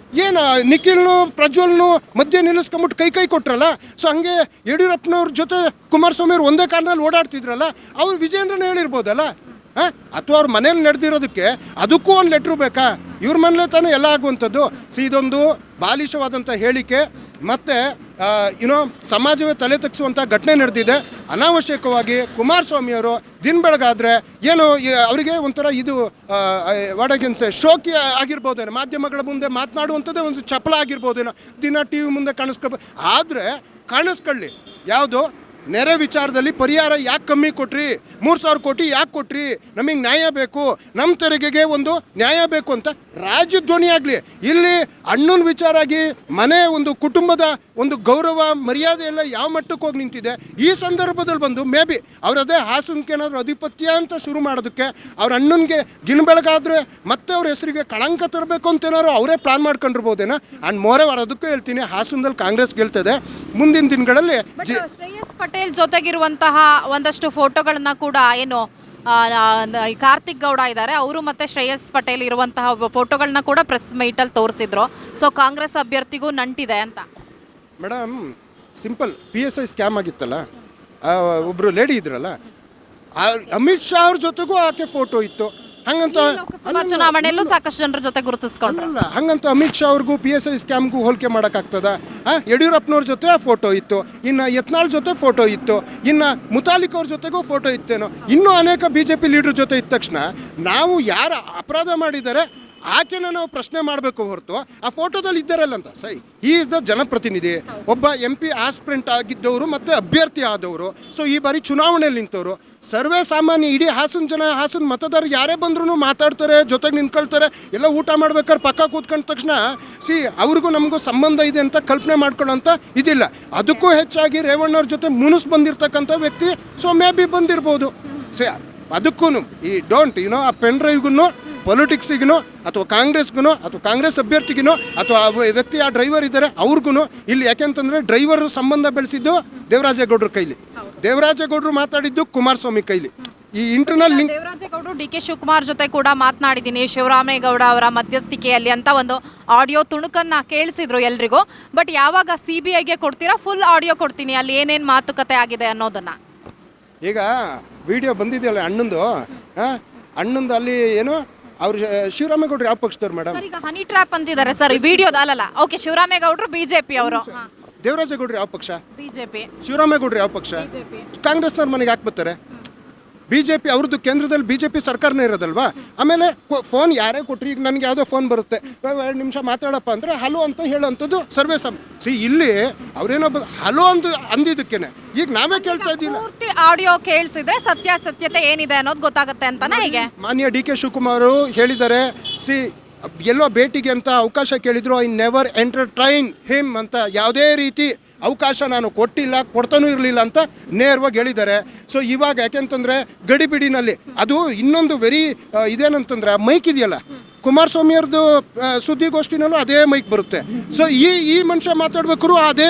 ಏನು ನಿಖಿಲ್ನು ಪ್ರಜ್ವಲ್ನು ಮಧ್ಯೆ ನಿಲ್ಲಿಸ್ಕೊಂಬಿಟ್ಟು ಕೈ ಕೊಟ್ರಲ್ಲ. ಸೊ ಹಂಗೆ ಯಡಿಯೂರಪ್ಪನವ್ರ ಜೊತೆ ಕುಮಾರಸ್ವಾಮಿ ಅವ್ರು ಒಂದೇ ಕಾರಣದಲ್ಲಿ ಓಡಾಡ್ತಿದ್ರಲ್ಲ, ಅವ್ರು ವಿಜಯೇಂದ್ರನ ಹೇಳಿರ್ಬೋದಲ್ಲ. ಅಥವಾ ಅವ್ರ ಮನೇಲಿ ನಡೆದಿರೋದಕ್ಕೆ ಅದಕ್ಕೂ ಒಂದು ಲೆಟ್ರು ಬೇಕಾ? ಇವ್ರ ಮನೇಲೆ ತಾನೇ ಎಲ್ಲ ಆಗುವಂಥದ್ದು. ಇದೊಂದು ಬಾಲಿಶವಾದಂಥ ಹೇಳಿಕೆ, ಮತ್ತು ಏನೋ ಸಮಾಜವೇ ತಲೆ ತಗ್ಸುವಂಥ ಘಟನೆ ನಡೆದಿದೆ. ಅನಾವಶ್ಯಕವಾಗಿ ಕುಮಾರಸ್ವಾಮಿಯವರು ದಿನ ಬೆಳಗಾದರೆ ಏನೋ ಅವರಿಗೆ ಒಂಥರ ಇದು ವಾಡಗೆನ್ಸೆ ಶೋಕಿ ಆಗಿರ್ಬೋದೇನೋ, ಮಾಧ್ಯಮಗಳ ಮುಂದೆ ಮಾತನಾಡುವಂಥದ್ದೇ ಒಂದು ಚಪಲ ಆಗಿರ್ಬೋದೇನೋ, ದಿನ TV ಮುಂದೆ ಕಾಣಿಸ್ಕೊಳ್ಬೋದು. ಆದರೆ ಕಾಣಿಸ್ಕೊಳ್ಳಿ, ಯಾವುದು ನೆರೆ ವಿಚಾರದಲ್ಲಿ ಪರಿಹಾರ ಯಾಕೆ ಕಮ್ಮಿ ಕೊಟ್ರಿ, 3,000 ಕೋಟಿ ಯಾಕೆ ಕೊಟ್ರಿ, ನಮಗೆ ನ್ಯಾಯ ಬೇಕು, ನಮ್ಮ ತೆರಿಗೆಗೆ ಒಂದು ನ್ಯಾಯ ಬೇಕು ಅಂತ ರಾಜ್ಯಧ್ವನಿ ಆಗಲಿ. ಇಲ್ಲಿ ಅಣ್ಣನ ವಿಚಾರ ಆಗಿ ಮನೆ ಒಂದು ಕುಟುಂಬದ ಒಂದು ಗೌರವ ಮರ್ಯಾದೆ ಎಲ್ಲ ಯಾವ ಮಟ್ಟಕ್ಕೆ ಹೋಗಿ ನಿಂತಿದೆ. ಈ ಸಂದರ್ಭದಲ್ಲಿ ಬಂದು ಮೇ ಬಿ ಅವರದೇ ಹಾಸನಕ್ಕೆ ಏನಾದರೂ ಅಧಿಪತ್ಯ ಅಂತ ಶುರು ಮಾಡೋದಕ್ಕೆ ಅವ್ರ ಅಣ್ಣನಿಗೆ ಗಿಣ ಬೆಳಗಾದರೆ ಮತ್ತೆ ಅವ್ರ ಹೆಸರಿಗೆ ಕಳಂಕ ತರಬೇಕು ಅಂತ ಏನಾದ್ರು ಅವರೇ ಪ್ಲಾನ್ ಮಾಡ್ಕೊಂಡಿರ್ಬೋದೇನೋ. ಆ್ಯಂಡ್ ಮೋರೆವರ್ ಅದಕ್ಕೂ ಹೇಳ್ತೀನಿ, ಹಾಸನದಲ್ಲಿ ಕಾಂಗ್ರೆಸ್ ಗೆಲ್ತದೆ ಮುಂದಿನ ದಿನಗಳಲ್ಲಿ. ಶ್ರೇಯಸ್ ಪಟೇಲ್ ಜೊತೆಗಿರುವಂತಹ ಒಂದಷ್ಟು ಫೋಟೋಗಳನ್ನ ಕೂಡ ಏನು ಕಾರ್ತಿಕ್ ಗೌಡ ಇದ್ದಾರೆ, ಅವರು ಮತ್ತೆ ಶ್ರೇಯಸ್ ಪಟೇಲ್ ಇರುವಂತಹ ಫೋಟೋಗಳನ್ನ ಕೂಡ ಪ್ರೆಸ್ ಮೀಟಲ್ಲಿ ತೋರಿಸಿದ್ರು. ಸೊ ಕಾಂಗ್ರೆಸ್ ಅಭ್ಯರ್ಥಿಗೂ ನಂಟಿದೆ ಅಂತ. ಮೇಡಮ್, ಸಿಂಪಲ್ PSI ಸ್ಕ್ಯಾಮ್ ಆಗಿತ್ತಲ್ಲ, ಒಬ್ಬರು ಲೇಡಿ ಇದ್ರಲ್ಲ, ಅಮಿತ್ ಶಾ ಅವ್ರ ಜೊತೆಗೂ ಆಕೆ ಫೋಟೋ ಇತ್ತು. ಹಂಗಂತ ಲೋಕಸಭಾ ಚುನಾವಣೆಯಲ್ಲೂ ಸಾಕಷ್ಟು ಜನರ ಜೊತೆ ಗುರುತಿಸ್ಕೊಂಡ್ರಲ್ಲ, ಹಂಗಂತ ಅಮಿತ್ ಶಾ ಅವ್ರಿಗೂ PSI ಸ್ಕ್ಯಾಮ್ಗೂ ಹೋಲಿಕೆ ಮಾಡೋಕ್ಕಾಗ್ತದ? ಯಡಿಯೂರಪ್ಪನವ್ರ ಜೊತೆ ಫೋಟೋ ಇತ್ತು, ಇನ್ನು ಯತ್ನಾಳ್ ಜೊತೆ ಫೋಟೋ ಇತ್ತು, ಇನ್ನು ಮುತಾಲಿಕ್ ಅವ್ರ ಜೊತೆಗೂ ಫೋಟೋ ಇತ್ತೇನೋ, ಇನ್ನೂ ಅನೇಕ BJP ಲೀಡ್ರ್ ಜೊತೆ ಇದ್ದ ತಕ್ಷಣ ನಾವು ಯಾರು ಅಪರಾಧ ಮಾಡಿದ್ದಾರೆ ಆಕೆನ ನಾವು ಪ್ರಶ್ನೆ ಮಾಡಬೇಕು ಹೊರತು ಆ ಫೋಟೋದಲ್ಲಿ ಇದ್ದಾರಲ್ಲ ಅಂತ. ಸೈ ಈ ಇಸ್ ದ ಜನಪ್ರತಿನಿಧಿ, ಒಬ್ಬ MP ಆಸ್ಪಿರೆಂಟ್ ಆಗಿದ್ದವರು ಮತ್ತು ಅಭ್ಯರ್ಥಿ ಆದವರು. ಸೊ ಈ ಬಾರಿ ಚುನಾವಣೆಯಲ್ಲಿ ನಿಂತವರು ಸರ್ವೇ ಸಾಮಾನ್ಯ ಇಡೀ ಹಾಸನ ಮತದಾರರು ಯಾರೇ ಬಂದ್ರೂ ಮಾತಾಡ್ತಾರೆ, ಜೊತೆಗೆ ನಿಂತ್ಕೊಳ್ತಾರೆ. ಎಲ್ಲ ಊಟ ಮಾಡ್ಬೇಕಾದ್ರೆ ಪಕ್ಕ ಕೂತ್ಕೊಂಡ ತಕ್ಷಣ ಅವ್ರಿಗೂ ನಮಗೂ ಸಂಬಂಧ ಇದೆ ಅಂತ ಕಲ್ಪನೆ ಮಾಡ್ಕೊಳ್ಳೋಂಥ ಇದಿಲ್ಲ. ಅದಕ್ಕೂ ಹೆಚ್ಚಾಗಿ ರೇವಣ್ಣವ್ರ ಜೊತೆ ಮುನಿಸ್ ಬಂದಿರತಕ್ಕಂಥ ವ್ಯಕ್ತಿ. ಸೊ ಮೇ ಬಿ ಬಂದಿರ್ಬೋದು. ಅದಕ್ಕೂ ಈ ಡೋಂಟ್ ಆ ಪೆನ್ ಡ್ರೈವ್ಗೂ ಪೊಲಿಟಿಕ್ಸಿಗೂ ಅಥವಾ ಕಾಂಗ್ರೆಸ್ಗೂ ಅಥವಾ ಕಾಂಗ್ರೆಸ್ ಅಭ್ಯರ್ಥಿಗೂ ಅಥವಾ ವ್ಯಕ್ತಿ ಆ ಡ್ರೈವರ್ ಇದ್ದಾರೆ ಅವ್ರಿಗೂ ಇಲ್ಲಿ. ಯಾಕೆಂತಂದರೆ ಡ್ರೈವರ್ ಸಂಬಂಧ ಬೆಳೆಸಿದ್ದು ದೇವರಾಜೇಗೌಡರ ಕೈಲಿ, ದೇವರಾಜೇಗೌಡರು ಮಾತಾಡಿದ್ದು ಕುಮಾರಸ್ವಾಮಿ ಕೈಲಿ. ಈ ಇಂಟರ್ನಲ್ ಲಿಂಕ್ ದೇವರಾಜೇಗೌಡರು DK ಶಿವಕುಮಾರ್ ಜೊತೆ ಕೂಡ ಮಾತನಾಡಿದ್ದೀನಿ ಶಿವರಾಮೇಗೌಡ ಅವರ ಮಧ್ಯಸ್ಥಿಕೆಯಲ್ಲಿ ಅಂತ ಒಂದು ಆಡಿಯೋ ತುಣುಕನ್ನ ಕೇಳಿಸಿದ್ರು ಎಲ್ರಿಗೂ. ಬಟ್ ಯಾವಾಗ CBIಗೆ ಕೊಡ್ತೀರಾ, ಫುಲ್ ಆಡಿಯೋ ಕೊಡ್ತೀನಿ, ಅಲ್ಲಿ ಏನೇನು ಮಾತುಕತೆ ಆಗಿದೆ ಅನ್ನೋದನ್ನ. ಈಗ ವಿಡಿಯೋ ಬಂದಿದೆಯಲ್ಲ ಅಣ್ಣಂದು ಅಲ್ಲಿ ಏನು ಅವ್ರು ಶಿವರಾಮೇಗೌಡರು ಯಾವ ಪಕ್ಷದವ್ರು ಮೇಡಮ್? ಈಗ ಹನಿ ಟ್ರ್ಯಾಪ್ ಅಂತಿದ್ದಾರೆ ಸರ್ ಈ ವಿಡಿಯೋದ. ಅಲ್ಲಲ್ಲ, ಓಕೆ, ಶಿವರಾಮೇಗೌಡರು BJP ಅವರು. ದೇವರಾಜೇಗೌಡರು ಯಾವ ಪಕ್ಷ? BJP. ಶಿವರಾಮೇಗೌಡರು ಯಾವ ಪಕ್ಷ? ಕಾಂಗ್ರೆಸ್ನವ್ರ ಮನೆಗೆ ಹಾಕಿ ಬರ್ತಾರೆ. BJP ಅವ್ರದ್ದು ಕೇಂದ್ರದಲ್ಲಿ BJP ಸರ್ಕಾರನೇ ಇರೋದಲ್ವಾ. ಆಮೇಲೆ ಫೋನ್ ಯಾರೇ ಕೊಟ್ರಿ, ಈಗ ನನಗೆ ಯಾವುದೋ ಫೋನ್ ಬರುತ್ತೆ, 2 ನಿಮಿಷ ಮಾತಾಡಪ್ಪ ಅಂದರೆ ಹಲೋ ಅಂತ ಹೇಳೋವಂಥದ್ದು ಸರ್ವೇ ಇಲ್ಲಿ ಅವ್ರೇನೋ ಹಲೋ ಅಂದಿದ್ದಕ್ಕೇನೆ ಈಗ ನಾವೇ ಕೇಳ್ತಾ ಇದ್ದೀವಿ. ಪೂರ್ತಿ ಆಡಿಯೋ ಕೇಳಿಸಿದ್ರೆ ಸತ್ಯಾಸತ್ಯತೆ ಏನಿದೆ ಅನ್ನೋದು ಗೊತ್ತಾಗುತ್ತೆ ಅಂತನಾ? ಹೀಗೆ ಮಾನ್ಯ DK ಶಿವಕುಮಾರ್ ಹೇಳಿದ್ದಾರೆ, ಎಲ್ಲೋ ಭೇಟಿಗೆ ಅಂತ ಅವಕಾಶ ಕೇಳಿದ್ರು, ಐ ನೆವರ್ ಎಂಟರ್ಟೈನ್ ಹಿಮ್ ಅಂತ, ಯಾವುದೇ ರೀತಿ ಅವಕಾಶ ನಾನು ಕೊಟ್ಟಿಲ್ಲ, ಕೊಡ್ತಾನೂ ಇರಲಿಲ್ಲ ಅಂತ ನೇರವಾಗಿ ಹೇಳಿದ್ದಾರೆ. ಸೊ ಇವಾಗ ಯಾಕೆಂತಂದರೆ ಗಡಿಬಿಡಿನಲ್ಲಿ ಅದು ಇನ್ನೊಂದು ವೆರಿ ಇದೇನಂತಂದರೆ ಮೈಕ್ ಇದೆಯಲ್ಲ, ಕುಮಾರಸ್ವಾಮಿ ಅವ್ರದ್ದು ಸುದ್ದಿಗೋಷ್ಠಿನಲ್ಲೂ ಅದೇ ಮೈಕ್ ಬರುತ್ತೆ. ಸೊ ಈ ಮನುಷ್ಯ ಮಾತಾಡ್ಬೇಕಾದ್ರು ಅದೇ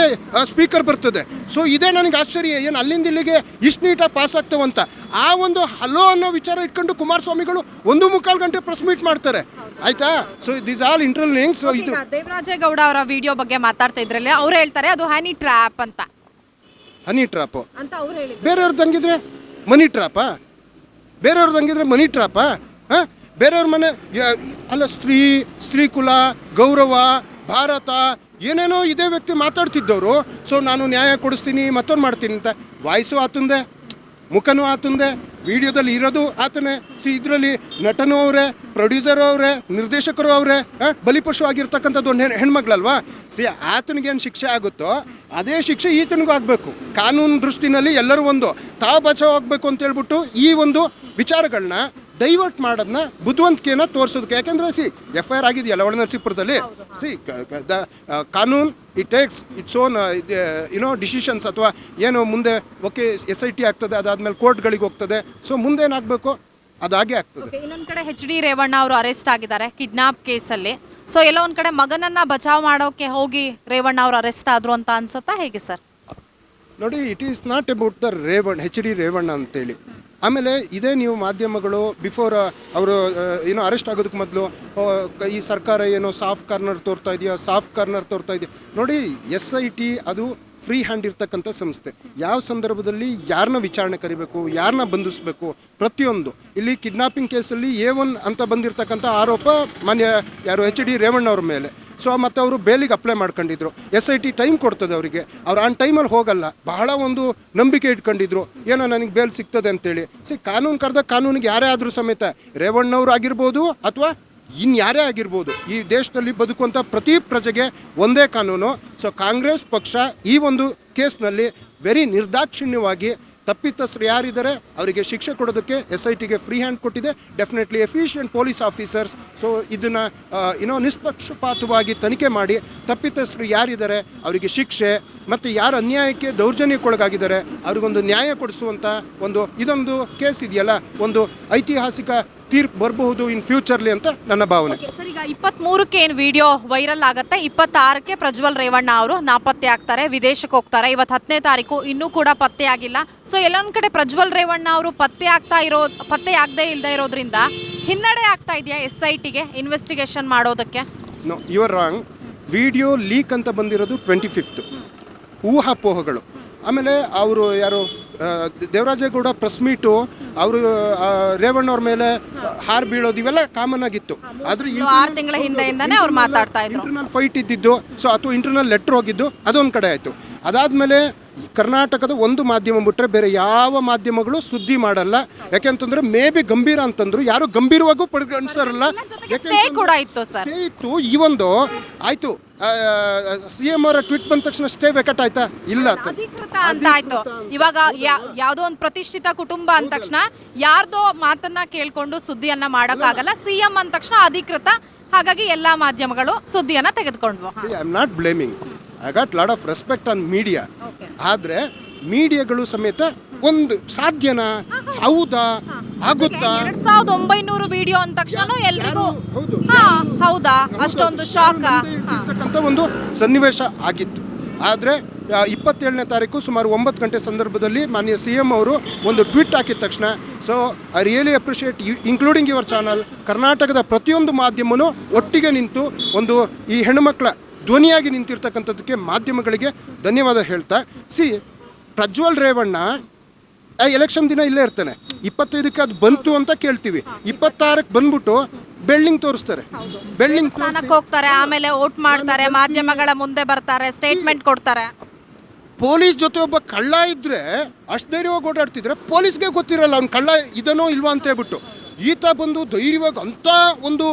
ಸ್ಪೀಕರ್ ಬರ್ತದೆ. ಸೊ ಇದೇ ನನಗೆ ಆಶ್ಚರ್ಯ, ಏನು ಅಲ್ಲಿಂದ ಇಲ್ಲಿಗೆ ಇಷ್ಟು ನೀಟಾಗಿ ಪಾಸ್ ಆಗ್ತವಂತ. ಆ ಒಂದು ಹಲೋ ಅನ್ನೋ ವಿಚಾರ ಇಟ್ಕೊಂಡು ಕುಮಾರಸ್ವಾಮಿಗಳು 1.25 ಗಂಟೆ ಪ್ರೆಸ್ ಮೀಟ್ ಮಾಡ್ತಾರೆ, ಆಯ್ತಾ? So this all internal links. So ಇದು ದೇವರಾಜೇಗೌಡ ಅವರ ವಿಡಿಯೋ ಬಗ್ಗೆ ಮಾತಾಡ್ತಾ ಇದ್ರಲ್ಲಿ ಅವ್ರು ಹೇಳ್ತಾರೆ ಅದು ಹನಿ ಟ್ರ್ಯಾಪ್ ಅಂತ. ಹನಿ ಟ್ರ್ಯಾಪು ಅಂತ ಅವ್ರು ಹೇಳಿ, ಬೇರೆಯವ್ರದ್ದು ಹಂಗಿದ್ರೆ ಮನಿ ಟ್ರ್ಯಾಪಾ? ಬೇರೆಯವ್ರದ್ದು ಹಂಗಿದ್ರೆ ಮನಿ ಟ್ರ್ಯಾಪಾ? ಬೇರೆಯವ್ರ ಮನೆ ಅಲ್ಲ, ಸ್ತ್ರೀ ಕುಲ, ಗೌರವ, ಭಾರತ ಏನೇನೋ ಇದೇ ವ್ಯಕ್ತಿ ಮಾತಾಡ್ತಿದ್ದವರು. ಸೊ ನಾನು ನ್ಯಾಯ ಕೊಡಿಸ್ತೀನಿ, ಮತ್ತೊಂದು ಮಾಡ್ತೀನಿ ಅಂತ ವಾಯ್ಸು ಆತಂದೆ. ಮುಖನೂ ಆತಂದೆ, ವಿಡಿಯೋದಲ್ಲಿ ಇರೋದು ಆತನೇ. ಇದರಲ್ಲಿ ನಟನೂ ಅವರೇ, ಪ್ರೊಡ್ಯೂಸರು ಅವರೇ, ನಿರ್ದೇಶಕರು ಅವರೇ, ಬಲಿಪಶು ಆಗಿರ್ತಕ್ಕಂಥದ್ದು ಒಂದು ಹೆಣ್ಮಕ್ಳಲ್ವಾ. ಆತನಿಗೇನು ಶಿಕ್ಷೆ ಆಗುತ್ತೋ ಅದೇ ಶಿಕ್ಷೆ ಈತನಿಗೂ ಆಗಬೇಕು. ಕಾನೂನು ದೃಷ್ಟಿನಲ್ಲಿ ಎಲ್ಲರೂ ಒಂದು ತಾವು ಬಚಾವ್ ಆಗಬೇಕು ಅಂತ ಹೇಳ್ಬಿಟ್ಟು ಈ ಒಂದು ವಿಚಾರಗಳನ್ನ ಡೈವರ್ಟ್ ಮಾಡೋದನ್ನ ಬುದ್ಧಿವಂತಿಕೆಯನ್ನು ತೋರಿಸೋದಕ್ಕೆ. ಯಾಕೆಂದರೆ FIR ಆಗಿದೆಯಲ್ಲ ಒಳನರಸೀಪುರದಲ್ಲಿ. ದ ಕಾನೂನು it takes its own decisions. ಅಥವಾ ಏನು ಮುಂದೆ SIT ಆಗ್ತದೆ, ಅದಾದಮೇಲೆ ಕೋರ್ಟ್ಗಳಿಗೆ ಹೋಗ್ತದೆ. ಸೊ ಮುಂದೇನಾಗಬೇಕು ಅದಾಗೆ ಆಗ್ತದೆ. ಇನ್ನೊಂದು ಕಡೆ HD ರೇವಣ್ಣ ಅವರು ಅರೆಸ್ಟ್ ಆಗಿದ್ದಾರೆ ಕಿಡ್ನಾಪ್ ಕೇಸಲ್ಲಿ. ಸೊ ಎಲ್ಲ ಒಂದು ಕಡೆ ಮಗನನ್ನ ಬಚಾವ್ ಮಾಡೋಕೆ ಹೋಗಿ ರೇವಣ್ಣ ಅವರು ಅರೆಸ್ಟ್ ಆದ್ರು ಅಂತ ಅನ್ಸುತ್ತಾ, ಹೇಗೆ ಸರ್? ನೋಡಿ, it is not about the HD Revanna ಅಂತೇಳಿ. ಆಮೇಲೆ ಇದೇ ನೀವು ಮಾಧ್ಯಮಗಳು ಬಿಫೋರ್ ಅವರು ಅರೆಸ್ಟ್ ಆಗೋದಕ್ಕೆ ಮೊದಲು ಈ ಸರ್ಕಾರ ಸಾಫ್ಟ್ ಕಾರ್ನರ್ ತೋರ್ತಾ ಇದೆಯಾ. ನೋಡಿ, SIT ಅದು ಫ್ರೀ ಹ್ಯಾಂಡ್ ಇರ್ತಕ್ಕಂಥ ಸಂಸ್ಥೆ. ಯಾವ ಸಂದರ್ಭದಲ್ಲಿ ಯಾರನ್ನ ವಿಚಾರಣೆ ಕರಿಬೇಕು, ಯಾರನ್ನ ಬಂಧಿಸಬೇಕು, ಪ್ರತಿಯೊಂದು. ಇಲ್ಲಿ ಕಿಡ್ನಾಪಿಂಗ್ ಕೇಸಲ್ಲಿ A1 ಅಂತ ಬಂದಿರತಕ್ಕಂಥ ಆರೋಪ ಮಾನ್ಯ HD ರೇವಣ್ಣ ಅವ್ರ ಮೇಲೆ. ಸೊ ಮತ್ತು ಅವರು ಬೇಲಿಗೆ ಅಪ್ಲೈ ಮಾಡ್ಕೊಂಡಿದ್ರು. SIT ಟೈಮ್ ಕೊಡ್ತದೆ ಅವರಿಗೆ. ಅವ್ರು ಆನ್ ಟೈಮಲ್ಲಿ ಹೋಗಲ್ಲ. ಬಹಳ ಒಂದು ನಂಬಿಕೆ ಇಟ್ಕೊಂಡಿದ್ರು, ಏನೋ ನನಗೆ ಬೇಲ್ ಸಿಗ್ತದೆ ಅಂತೇಳಿ. ಕಾನೂನು ಕರೆದ ಕಾನೂನಿಗೆ ಯಾರೇ ಆದರೂ ಸಮೇತ ರೇವಣ್ಣವ್ರು ಆಗಿರ್ಬೋದು ಅಥವಾ ಇನ್ಯಾರೇ ಆಗಿರ್ಬೋದು, ಈ ದೇಶದಲ್ಲಿ ಬದುಕುವಂಥ ಪ್ರತಿ ಪ್ರಜೆಗೆ ಒಂದೇ ಕಾನೂನು. ಸೊ ಕಾಂಗ್ರೆಸ್ ಪಕ್ಷ ಈ ಒಂದು ಕೇಸ್ನಲ್ಲಿ ವೆರಿ ನಿರ್ದಾಕ್ಷಿಣ್ಯವಾಗಿ ತಪ್ಪಿತಸ್ಥರು ಯಾರಿದ್ದಾರೆ ಅವರಿಗೆ ಶಿಕ್ಷೆ ಕೊಡೋದಕ್ಕೆ SITಗೆ ಫ್ರೀ ಹ್ಯಾಂಡ್ ಕೊಟ್ಟಿದೆ. Definitely efficient police officers. So ಇದನ್ನು ನಿಷ್ಪಕ್ಷಪಾತವಾಗಿ ತನಿಖೆ ಮಾಡಿ ತಪ್ಪಿತಸ್ಥರು ಯಾರಿದ್ದಾರೆ ಅವರಿಗೆ ಶಿಕ್ಷೆ, ಮತ್ತು ಯಾರು ಅನ್ಯಾಯಕ್ಕೆ ದೌರ್ಜನ್ಯಕ್ಕೊಳಗಾಗಿದ್ದಾರೆ ಅವ್ರಿಗೊಂದು ನ್ಯಾಯ ಕೊಡಿಸುವಂಥ ಇದೊಂದು ಕೇಸ್ ಇದೆಯಲ್ಲ, ಒಂದು ಐತಿಹಾಸಿಕ ತೀರ್ಪು ಬರಬಹುದು ಇನ್ ಫ್ಯೂಚರ್ಲಿ ಅಂತ ನನ್ನ ಭಾವನೆ. ಸರ್, ಈಗ 23ಕ್ಕೆ ಏನು ವಿಡಿಯೋ ವೈರಲ್ ಆಗುತ್ತೆ, 26ಕ್ಕೆ ಪ್ರಜ್ವಲ್ ರೇವಣ್ಣ ಅವರು ನಾಪತ್ತೆ ಆಗ್ತಾರೆ, ವಿದೇಶಕ್ಕೆ ಹೋಗ್ತಾರೆ. ಇವತ್ತು 10ನೇ ತಾರೀಕು ಇನ್ನೂ ಕೂಡ ಪತ್ತೆ ಆಗಿಲ್ಲ. ಸೊ ಎಲ್ಲೊಂದು ಕಡೆ ಪ್ರಜ್ವಲ್ ರೇವಣ್ಣ ಅವರು ಪತ್ತೆ ಆಗದೆ ಇಲ್ಲದೆ ಇರೋದ್ರಿಂದ ಹಿನ್ನಡೆ ಆಗ್ತಾ ಇದೆಯಾ SITಗೆ ಇನ್ವೆಸ್ಟಿಗೇಷನ್ ಮಾಡೋದಕ್ಕೆ? No, you are wrong. Video leak ಅಂತ ಬಂದಿರೋದು 25th. ಊಹಾಪೋಹಗಳು. ಆಮೇಲೆ ಅವರು ಯಾರು ದೇವರಾಜೇಗೌಡ ಪ್ರೆಸ್ ಮೀಟು, ಅವರು ರೇವಣ್ಣವ್ರ ಮೇಲೆ ಹಾರು ಬೀಳೋದು ಇವೆಲ್ಲ ಕಾಮನ್ ಆಗಿತ್ತು. ಆದ್ರೆ 6 ತಿಂಗಳ ಹಿಂದೆಯಿಂದಾನೇ ಅವ್ರು ಮಾತಾಡ್ತಾ ಇದ್ರು. ಇಂಟರ್ನಲ್ ಫೈಟ್ ಇದ್ದಿದ್ದು, ಸೊ ಅಥವಾ ಇಂಟರ್ನಲ್ ಲೆಟ್ರ್ ಹೋಗಿದ್ದು ಅದೊಂದು ಕಡೆ ಆಯಿತು. ಅದಾದಮೇಲೆ ಕರ್ನಾಟಕದ ಒಂದು ಮಾಧ್ಯಮ ಬಿಟ್ಟರೆ ಬೇರೆ ಯಾವ ಮಾಧ್ಯಮಗಳು ಸುದ್ದಿ ಮಾಡಲ್ಲ. ಯಾಕೆಂತಂದ್ರೆ ಮೇ ಬಿ ಗಂಭೀರ ಅಂತಂದ್ರು, ಯಾರು ಗಂಭೀರವಾಗೂ ಪರಿಗಣಿಸಲ್ಲ. ಇತ್ತು ಈ ಒಂದು ಆಯ್ತು, CM ಅವರ ಟ್ವೀಟ್ ಬಂದ ತಕ್ಷಣ ಸ್ಟೇ ವೆಕಟ್ ಆಯ್ತಾ? ಇಲ್ಲ, ಅಧಿಕೃತ ಅಂತ ಆಯ್ತು. ಇವಾಗ ಯಾವುದೋ ಒಂದು ಪ್ರತಿಷ್ಠಿತ ಕುಟುಂಬ ಅಂದ ತಕ್ಷಣ ಯಾರ್ದೋ ಮಾತನ್ನ ಕೇಳ್ಕೊಂಡು ಸುದ್ದಿಯನ್ನ ಮಾಡೋಕ್ಕಾಗಲ್ಲ. CM ಅಂದ ತಕ್ಷಣ ಅಧಿಕೃತ, ಹಾಗಾಗಿ ಎಲ್ಲಾ ಮಾಧ್ಯಮಗಳು ಸುದ್ದಿಯನ್ನ ತೆಗೆದುಕೊಂಡ್ವು. I am not blaming, I got lot of respect on media. ಆದರೆ ಮೀಡಿಯಾಗಳು ಸಮೇತ ಒಂದು ಸಾಧ್ಯನಾ, ಹೌದಾ, ಆಗುತ್ತಾ? 2900 ವಿಡಿಯೋ ಅಂದ ತಕ್ಷಣ ಎಲ್ರಿಗೂ ಹೌದಾ ಅಷ್ಟೊಂದು ಶಾಕ್ ಅಂತ ಒಂದು ಸನ್ನಿವೇಶ ಆಗಿತ್ತು. ಆದರೆ 27ನೇ ತಾರೀಕು ಸುಮಾರು 9 ಗಂಟೆ ಸಂದರ್ಭದಲ್ಲಿ ಮಾನ್ಯ CM ಅವರು ಒಂದು ಟ್ವೀಟ್ ಹಾಕಿದ ತಕ್ಷಣ, so I really appreciate including your channel, ಕರ್ನಾಟಕದ ಪ್ರತಿಯೊಂದು ಮಾಧ್ಯಮನೂ ಒಟ್ಟಿಗೆ ನಿಂತು ಈ ಹೆಣ್ಣುಮಕ್ಕಳ ಧ್ವನಿಯಾಗಿ ನಿಂತಿರ್ತಕ್ಕಂಥದ್ದಕ್ಕೆ ಮಾಧ್ಯಮಗಳಿಗೆ ಧನ್ಯವಾದ ಹೇಳ್ತಾ. ಪ್ರಜ್ವಲ್ ರೇವಣ್ಣ ಎಲೆಕ್ಷನ್ ದಿನ ಇಲ್ಲೇ ಇರ್ತಾನೆ. 25ಕ್ಕೆ ಅದು ಬಂತು ಅಂತ ಕೇಳ್ತೀವಿ, 26ಕ್ಕೆ ಬಂದ್ಬಿಟ್ಟು ಬೆಳ್ಳಿಂಗ್ ತೋರಿಸ್ತಾರೆ, ಬೆಳ್ಳಿಂಗ್ ಹೋಗ್ತಾರೆ, ಆಮೇಲೆ ವೋಟ್ ಮಾಡ್ತಾರೆ, ಮಾಧ್ಯಮಗಳ ಮುಂದೆ ಬರ್ತಾರೆ, ಸ್ಟೇಟ್ಮೆಂಟ್ ಕೊಡ್ತಾರೆ. ಪೊಲೀಸ್ ಜೊತೆ ಒಬ್ಬ ಕಳ್ಳ ಇದ್ರೆ ಅಷ್ಟು ಧೈರ್ಯವಾಗಿ ಓಡಾಡ್ತಿದ್ರೆ ಪೊಲೀಸ್ಗೆ ಗೊತ್ತಿರಲ್ಲ ಅವ್ನು ಕಳ್ಳ ಇದನೋ ಇಲ್ವಾ ಅಂತ ಹೇಳ್ಬಿಟ್ಟು. ಈತ ಬಂದು ಧೈರ್ಯವಾಗಿ ಅಂಥ ಒಂದು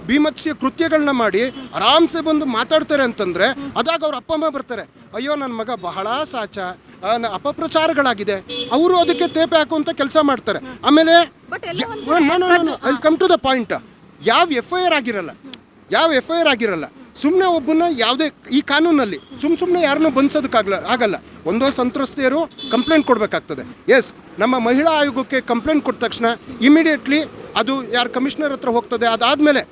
ಭೀಮತ್ಸ್ಯ ಕೃತ್ಯಗಳನ್ನ ಮಾಡಿ ಆರಾಮ್ಸೆ ಬಂದು ಮಾತಾಡ್ತಾರೆ ಅಂತಂದರೆ, ಅದಾಗ ಅವ್ರ ಅಪ್ಪ ಅಮ್ಮ ಬರ್ತಾರೆ, ಅಯ್ಯೋ ನನ್ನ ಮಗ ಬಹಳ ಸಾಚ, ಅಪಪ್ರಚಾರಗಳಾಗಿದೆ, ಅವರು ಅದಕ್ಕೆ ತೇಪೆ ಹಾಕುವಂಥ ಕೆಲಸ ಮಾಡ್ತಾರೆ. ಆಮೇಲೆ I come to the point, ಯಾವ FIR ಆಗಿರಲ್ಲ. ಸುಮ್ಮನೆ ಒಬ್ಬನ ಯಾವುದೇ ಈ ಕಾನೂನಲ್ಲಿ ಸುಮ್ಮನೆ ಯಾರನ್ನೂ ಆಗಲ್ಲ. ಒಂದೋ ಸಂತ್ರಸ್ತೆಯರು ಕಂಪ್ಲೇಂಟ್ ಕೊಡಬೇಕಾಗ್ತದೆ. ಎಸ್, ನಮ್ಮ ಮಹಿಳಾ ಆಯೋಗಕ್ಕೆ ಕಂಪ್ಲೇಂಟ್ ಕೊಟ್ಟ ತಕ್ಷಣ ಇಮಿಡಿಯೇಟ್ಲಿ ಅದು ಯಾರು ಕಮಿಷನರ್ ಹತ್ರ ಹೋಗ್ತದೆ. ಅದಾದಮೇಲೆ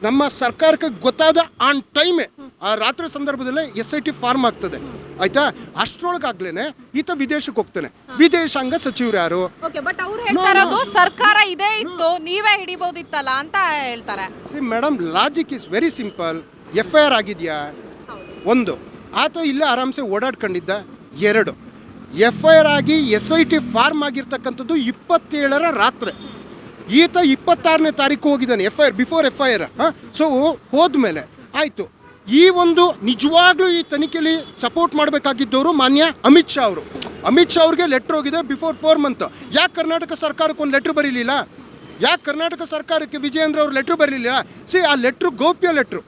ನಮ್ಮ ಸರ್ಕಾರಕ್ಕೆ ಗೊತ್ತಾದ ಆನ್ ಟೈಮೇ ಆ ರಾತ್ರಿ ಸಂದರ್ಭದಲ್ಲೇ SIT ಫಾರ್ಮ್ ಆಗ್ತದೆ. ಆಯ್ತಾ? ಅಷ್ಟರೊಳಗಾಗ್ಲೇನೆ ಈತ ವಿದೇಶಕ್ಕೆ ಹೋಗ್ತಾನೆ. ವಿದೇಶಾಂಗ ಸಚಿವರು ಯಾರು? ಸರ್ಕಾರ ಇದೇ ಇತ್ತು, ನೀವೇ ಹಿಡಿಬಹುದಿತ್ತಲ್ಲ ಅಂತ ಹೇಳ್ತಾರೆ. Madam, logic is very simple. FIR ಆಗಿದೆಯಾ? ಒಂದು, ಆತ ಇಲ್ಲೇ ಆರಾಮ್ಸೆ ಓಡಾಡ್ಕೊಂಡಿದ್ದ. 2, FIR ಆಗಿ SIT ಫಾರ್ಮ್ ಆಗಿರ್ತಕ್ಕಂಥದ್ದು 27ರ ರಾತ್ರಿ. ಈತ 26ನೇ ತಾರೀಕು ಹೋಗಿದ್ದಾನೆ ಬಿಫೋರ್ FIR. ಸೊ ಹೋದ್ಮೇಲೆ ಆಯಿತು. ಈ ಒಂದು ನಿಜವಾಗ್ಲೂ ಈ ತನಿಖೆಯಲ್ಲಿ ಸಪೋರ್ಟ್ ಮಾಡಬೇಕಾಗಿದ್ದವರು ಮಾನ್ಯ ಅಮಿತ್ ಶಾ ಅವರು. ಅಮಿತ್ ಶಾ ಅವ್ರಿಗೆ ಲೆಟ್ರ್ ಹೋಗಿದೆ ಬಿಫೋರ್ 4 ಮಂತ್. ಯಾಕೆ ಕರ್ನಾಟಕ ಸರ್ಕಾರಕ್ಕೆ ಒಂದು ಲೆಟ್ರ್ ಬರೀಲಿಲ್ಲ? ಯಾಕೆ ಕರ್ನಾಟಕ ಸರ್ಕಾರಕ್ಕೆ ವಿಜಯೇಂದ್ರ ಅವ್ರು ಲೆಟ್ರ್ ಬರೀಲಿಲ್ಲ? ಆ ಲೆಟ್ರು ಗೌಪ್ಯ ಲೆಟ್ರು,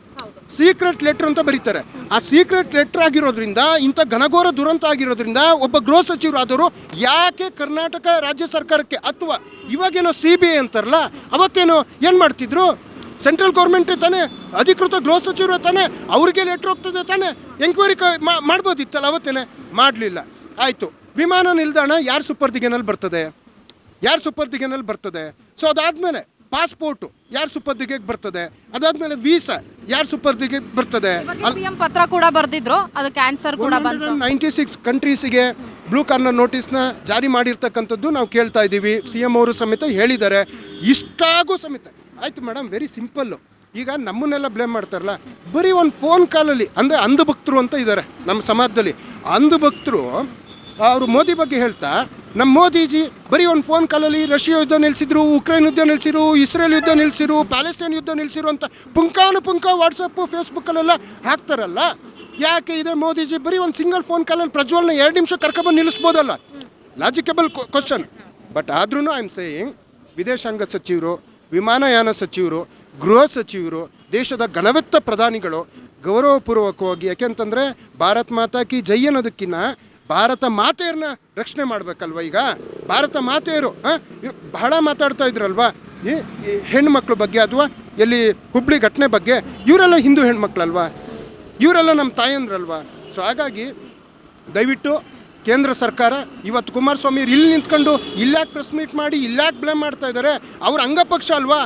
ಸೀಕ್ರೆಟ್ ಲೆಟ್ರ್ ಅಂತ ಬರೀತಾರೆ. ಆ ಸೀಕ್ರೆಟ್ ಲೆಟ್ರ್ ಆಗಿರೋದ್ರಿಂದ, ಇಂಥ ಘನಘೋರ ದುರಂತ ಆಗಿರೋದ್ರಿಂದ ಒಬ್ಬ ಗೃಹ ಸಚಿವರಾದವರು ಯಾಕೆ ಕರ್ನಾಟಕ ರಾಜ್ಯ ಸರ್ಕಾರಕ್ಕೆ, ಅಥವಾ ಇವಾಗೇನೋ CBI ಅಂತಾರಲ್ಲ, ಅವತ್ತೇನೋ ಏನು ಮಾಡ್ತಿದ್ರು? ಸೆಂಟ್ರಲ್ ಗೌರ್ಮೆಂಟೇ ತಾನೇ, ಅಧಿಕೃತ ಗೃಹ ಸಚಿವರು ತಾನೇ, ಅವ್ರಿಗೆ ಲೆಟ್ರ್ ಹೋಗ್ತದೆ ತಾನೇ, ಎಂಕ್ವೈರಿ ಮಾಡ್ಬೋದಿತ್ತಲ್ಲ, ಅವತ್ತೇನೆ ಮಾಡಲಿಲ್ಲ. ಆಯಿತು, ವಿಮಾನ ನಿಲ್ದಾಣ ಯಾರು ಸುಪರ್ದಿಗೆನಲ್ಲಿ ಬರ್ತದೆ? ಯಾರು ಸುಪರ್ದಿಗೆನಲ್ಲಿ ಬರ್ತದೆ? ಸೊ ಅದಾದಮೇಲೆ ಪಾಸ್ಪೋರ್ಟು ಯಾರು ಸುಪರ್ದಿಗೆಗೆ ಬರ್ತದೆ? ಅದಾದಮೇಲೆ ವೀಸಾ ಯಾರು ಸುಪರ್ದಿಗೆಗೆ ಬರ್ತದೆ? CM ಪತ್ರ ಕೂಡ ಬರೆದಿದ್ರು, ಅದು ಕ್ಯಾನ್ಸರ್ ಕೂಡ ಬಂತು. 96 ಕಂಟ್ರೀಸಿಗೆ ಬ್ಲೂ ಕಾರ್ನರ್ ನೋಟಿಸ್ನ ಜಾರಿ ಮಾಡಿರ್ತಕ್ಕಂಥದ್ದು ನಾವು ಕೇಳ್ತಾ ಇದ್ದೀವಿ. CM ಅವರು ಸಮೇತ ಹೇಳಿದ್ದಾರೆ. ಇಷ್ಟಾಗೂ ಸಮೇತ ಆಯಿತು ಮೇಡಮ್, ವೆರಿ ಸಿಂಪಲ್ಲು. ಈಗ ನಮ್ಮನ್ನೆಲ್ಲ ಬ್ಲೇಮ್ ಮಾಡ್ತಾರಲ್ಲ, ಬರೀ ಒಂದು ಫೋನ್ ಕಾಲಲ್ಲಿ, ಅಂದರೆ ಅಂಧಭಕ್ತರು ಅಂತ ಇದ್ದಾರೆ ನಮ್ಮ ಸಮಾಜದಲ್ಲಿ. ಅಂಧಭಕ್ತರು ಅವರು ಮೋದಿ ಬಗ್ಗೆ ಹೇಳ್ತಾ, ನಮ್ಮ ಮೋದಿಜಿ ಬರೀ ಒಂದು ಫೋನ್ ಕಾಲಲ್ಲಿ ರಷ್ಯಾ ಯುದ್ಧ ನಿಲ್ಲಿಸಿದ್ರು, ಉಕ್ರೇನ್ ಯುದ್ಧ ನಿಲ್ಲಿಸಿರು, ಇಸ್ರೇಲ್ ಯುದ್ಧ ನಿಲ್ಲಿಸಿರು, ಪ್ಯಾಲೆಸ್ತೈನ್ ಯುದ್ಧ ನಿಲ್ಲಿಸಿರು ಅಂತ ಪುಂಖ ವಾಟ್ಸಪ್ಪು ಫೇಸ್ಬುಕ್ಕಲ್ಲೆಲ್ಲ ಹಾಕ್ತಾರಲ್ಲ. ಯಾಕೆ ಇದೆ ಮೋದಿಜಿ ಬರೀ ಒಂದು ಸಿಂಗಲ್ ಫೋನ್ ಕಾಲಲ್ಲಿ ಪ್ರಜ್ವಲ್ನ 2 ನಿಮಿಷ ಕರ್ಕೊಬಂದು ನಿಲ್ಲಿಸ್ಬೋದಲ್ಲ? ಲಾಜಿಕಬಲ್ ಕ್ವಶನ್. ಬಟ್ ಆದ್ರೂ ಐ ಆಮ್ ಸೇಯಿಂಗ್, ವಿದೇಶಾಂಗ ಸಚಿವರು, ವಿಮಾನಯಾನ ಸಚಿವರು, ಗೃಹ ಸಚಿವರು, ದೇಶದ ಘನವೆತ್ತ ಪ್ರಧಾನಿಗಳು ಗೌರವಪೂರ್ವಕವಾಗಿ, ಯಾಕೆಂತಂದರೆ ಭಾರತ್ ಮಾತಾ ಕಿ ಜೈ ಅನ್ನೋದಕ್ಕಿಂತ ಭಾರತ ಮಾತೆಯರನ್ನ ರಕ್ಷಣೆ ಮಾಡಬೇಕಲ್ವ. ಈಗ ಭಾರತ ಮಾತೆಯರು ಬಹಳ ಮಾತಾಡ್ತಾ ಇದ್ರಲ್ವಾ ಈ ಹೆಣ್ಮಕ್ಳ ಬಗ್ಗೆ, ಅಥವಾ ಎಲ್ಲಿ ಹುಬ್ಳಿ ಘಟನೆ ಬಗ್ಗೆ. ಇವರೆಲ್ಲ ಹಿಂದೂ ಹೆಣ್ಮಕ್ಳಲ್ವಾ? ಇವರೆಲ್ಲ ನಮ್ಮ ತಾಯಂದ್ರಲ್ವಾ? ಸೊ ಹಾಗಾಗಿ ದಯವಿಟ್ಟು ಕೇಂದ್ರ ಸರ್ಕಾರ ಇವತ್ತು ಕುಮಾರಸ್ವಾಮಿ ಇಲ್ಲಿ ನಿಂತ್ಕೊಂಡು ಇಲ್ಲಾಕೆ ಪ್ರೆಸ್ ಮೀಟ್ ಮಾಡಿ ಇಲ್ಲಾಕೆ ಬ್ಲೇಮ್ ಮಾಡ್ತಾ ಇದ್ದಾರೆ? ಅವ್ರ ಅಂಗಪಕ್ಷ ಅಲ್ವಾ,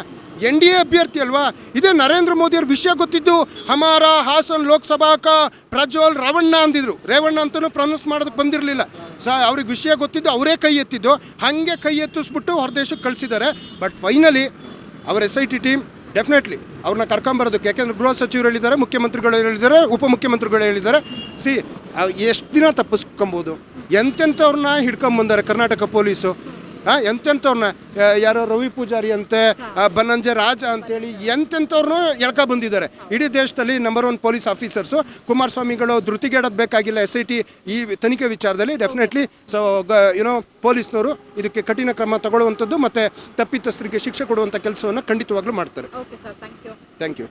NDA ಅಭ್ಯರ್ಥಿ ಅಲ್ವಾ? ಇದೇ ನರೇಂದ್ರ ಮೋದಿಯವ್ರ ವಿಷಯ ಗೊತ್ತಿದ್ದು ಹಮಾರ ಹಾಸನ್ ಲೋಕಸಭಾ ಕಾ ಪ್ರಜ್ವಲ್ ರೇವಣ್ಣ ಅಂದಿದ್ರು. ರೇವಣ್ಣ ಅಂತಲೂ ಪ್ರೊನೌನ್ಸ್ ಮಾಡೋದಕ್ಕೆ ಬಂದಿರಲಿಲ್ಲ. ಅವ್ರಿಗೆ ವಿಷಯ ಗೊತ್ತಿದ್ದು ಅವರೇ ಕೈ ಎತ್ತಿದ್ದು, ಹಾಗೆ ಕೈ ಎತ್ತಿಸ್ಬಿಟ್ಟು ಹೊರದೇಶಕ್ಕೆ ಕಳಿಸಿದ್ದಾರೆ. ಬಟ್ ಫೈನಲಿ ಅವರ SIT ಟೀಮ್ ಡೆಫಿನೆಟ್ಲಿ ಅವ್ರನ್ನ ಕರ್ಕೊಂಬರೋದಕ್ಕೆ, ಯಾಕೆಂದರೆ ಗೃಹ ಸಚಿವರು ಹೇಳಿದ್ದಾರೆ, ಮುಖ್ಯಮಂತ್ರಿಗಳು ಹೇಳಿದ್ದಾರೆ, ಉಪಮುಖ್ಯಮಂತ್ರಿಗಳು ಹೇಳಿದ್ದಾರೆ. ಎಷ್ಟು ದಿನ ತಪ್ಪಿಸ್ಕೊಬೋದು? ಎಂತೆಂಥವ್ರನ್ನ ಹಿಡ್ಕೊಂಬಂದಾರೆ ಕರ್ನಾಟಕ ಪೊಲೀಸು. ಎಂತೆಂಥವ್ರನ್ನ, ಯಾರೋ ರವಿ ಪೂಜಾರಿ ಅಂತೆ, ಬನ್ನಂಜೆ ರಾಜ ಅಂತೇಳಿ ಎಂತೆಂಥವ್ರನ್ನೂ ಎಳ್ಕೊ ಬಂದಿದ್ದಾರೆ. ಇಡೀ ದೇಶದಲ್ಲಿ ನಂಬರ್ 1 ಪೊಲೀಸ್ ಆಫೀಸರ್ಸು. ಕುಮಾರಸ್ವಾಮಿಗಳು ಧೃತಿಗೆಡೋದು ಬೇಕಾಗಿಲ್ಲ SIT ಈ ತನಿಖೆ ವಿಚಾರದಲ್ಲಿ. ಡೆಫಿನೆಟ್ಲಿ ಪೊಲೀಸ್ನವರು ಇದಕ್ಕೆ ಕಠಿಣ ಕ್ರಮ ತಗೊಳ್ಳುವಂಥದ್ದು ಮತ್ತು ತಪ್ಪಿತಸ್ಥರಿಗೆ ಶಿಕ್ಷೆ ಕೊಡುವಂಥ ಕೆಲಸವನ್ನು ಖಂಡಿತವಾಗ್ಲೂ ಮಾಡ್ತಾರೆ. Okay sir, thank you. Thank you.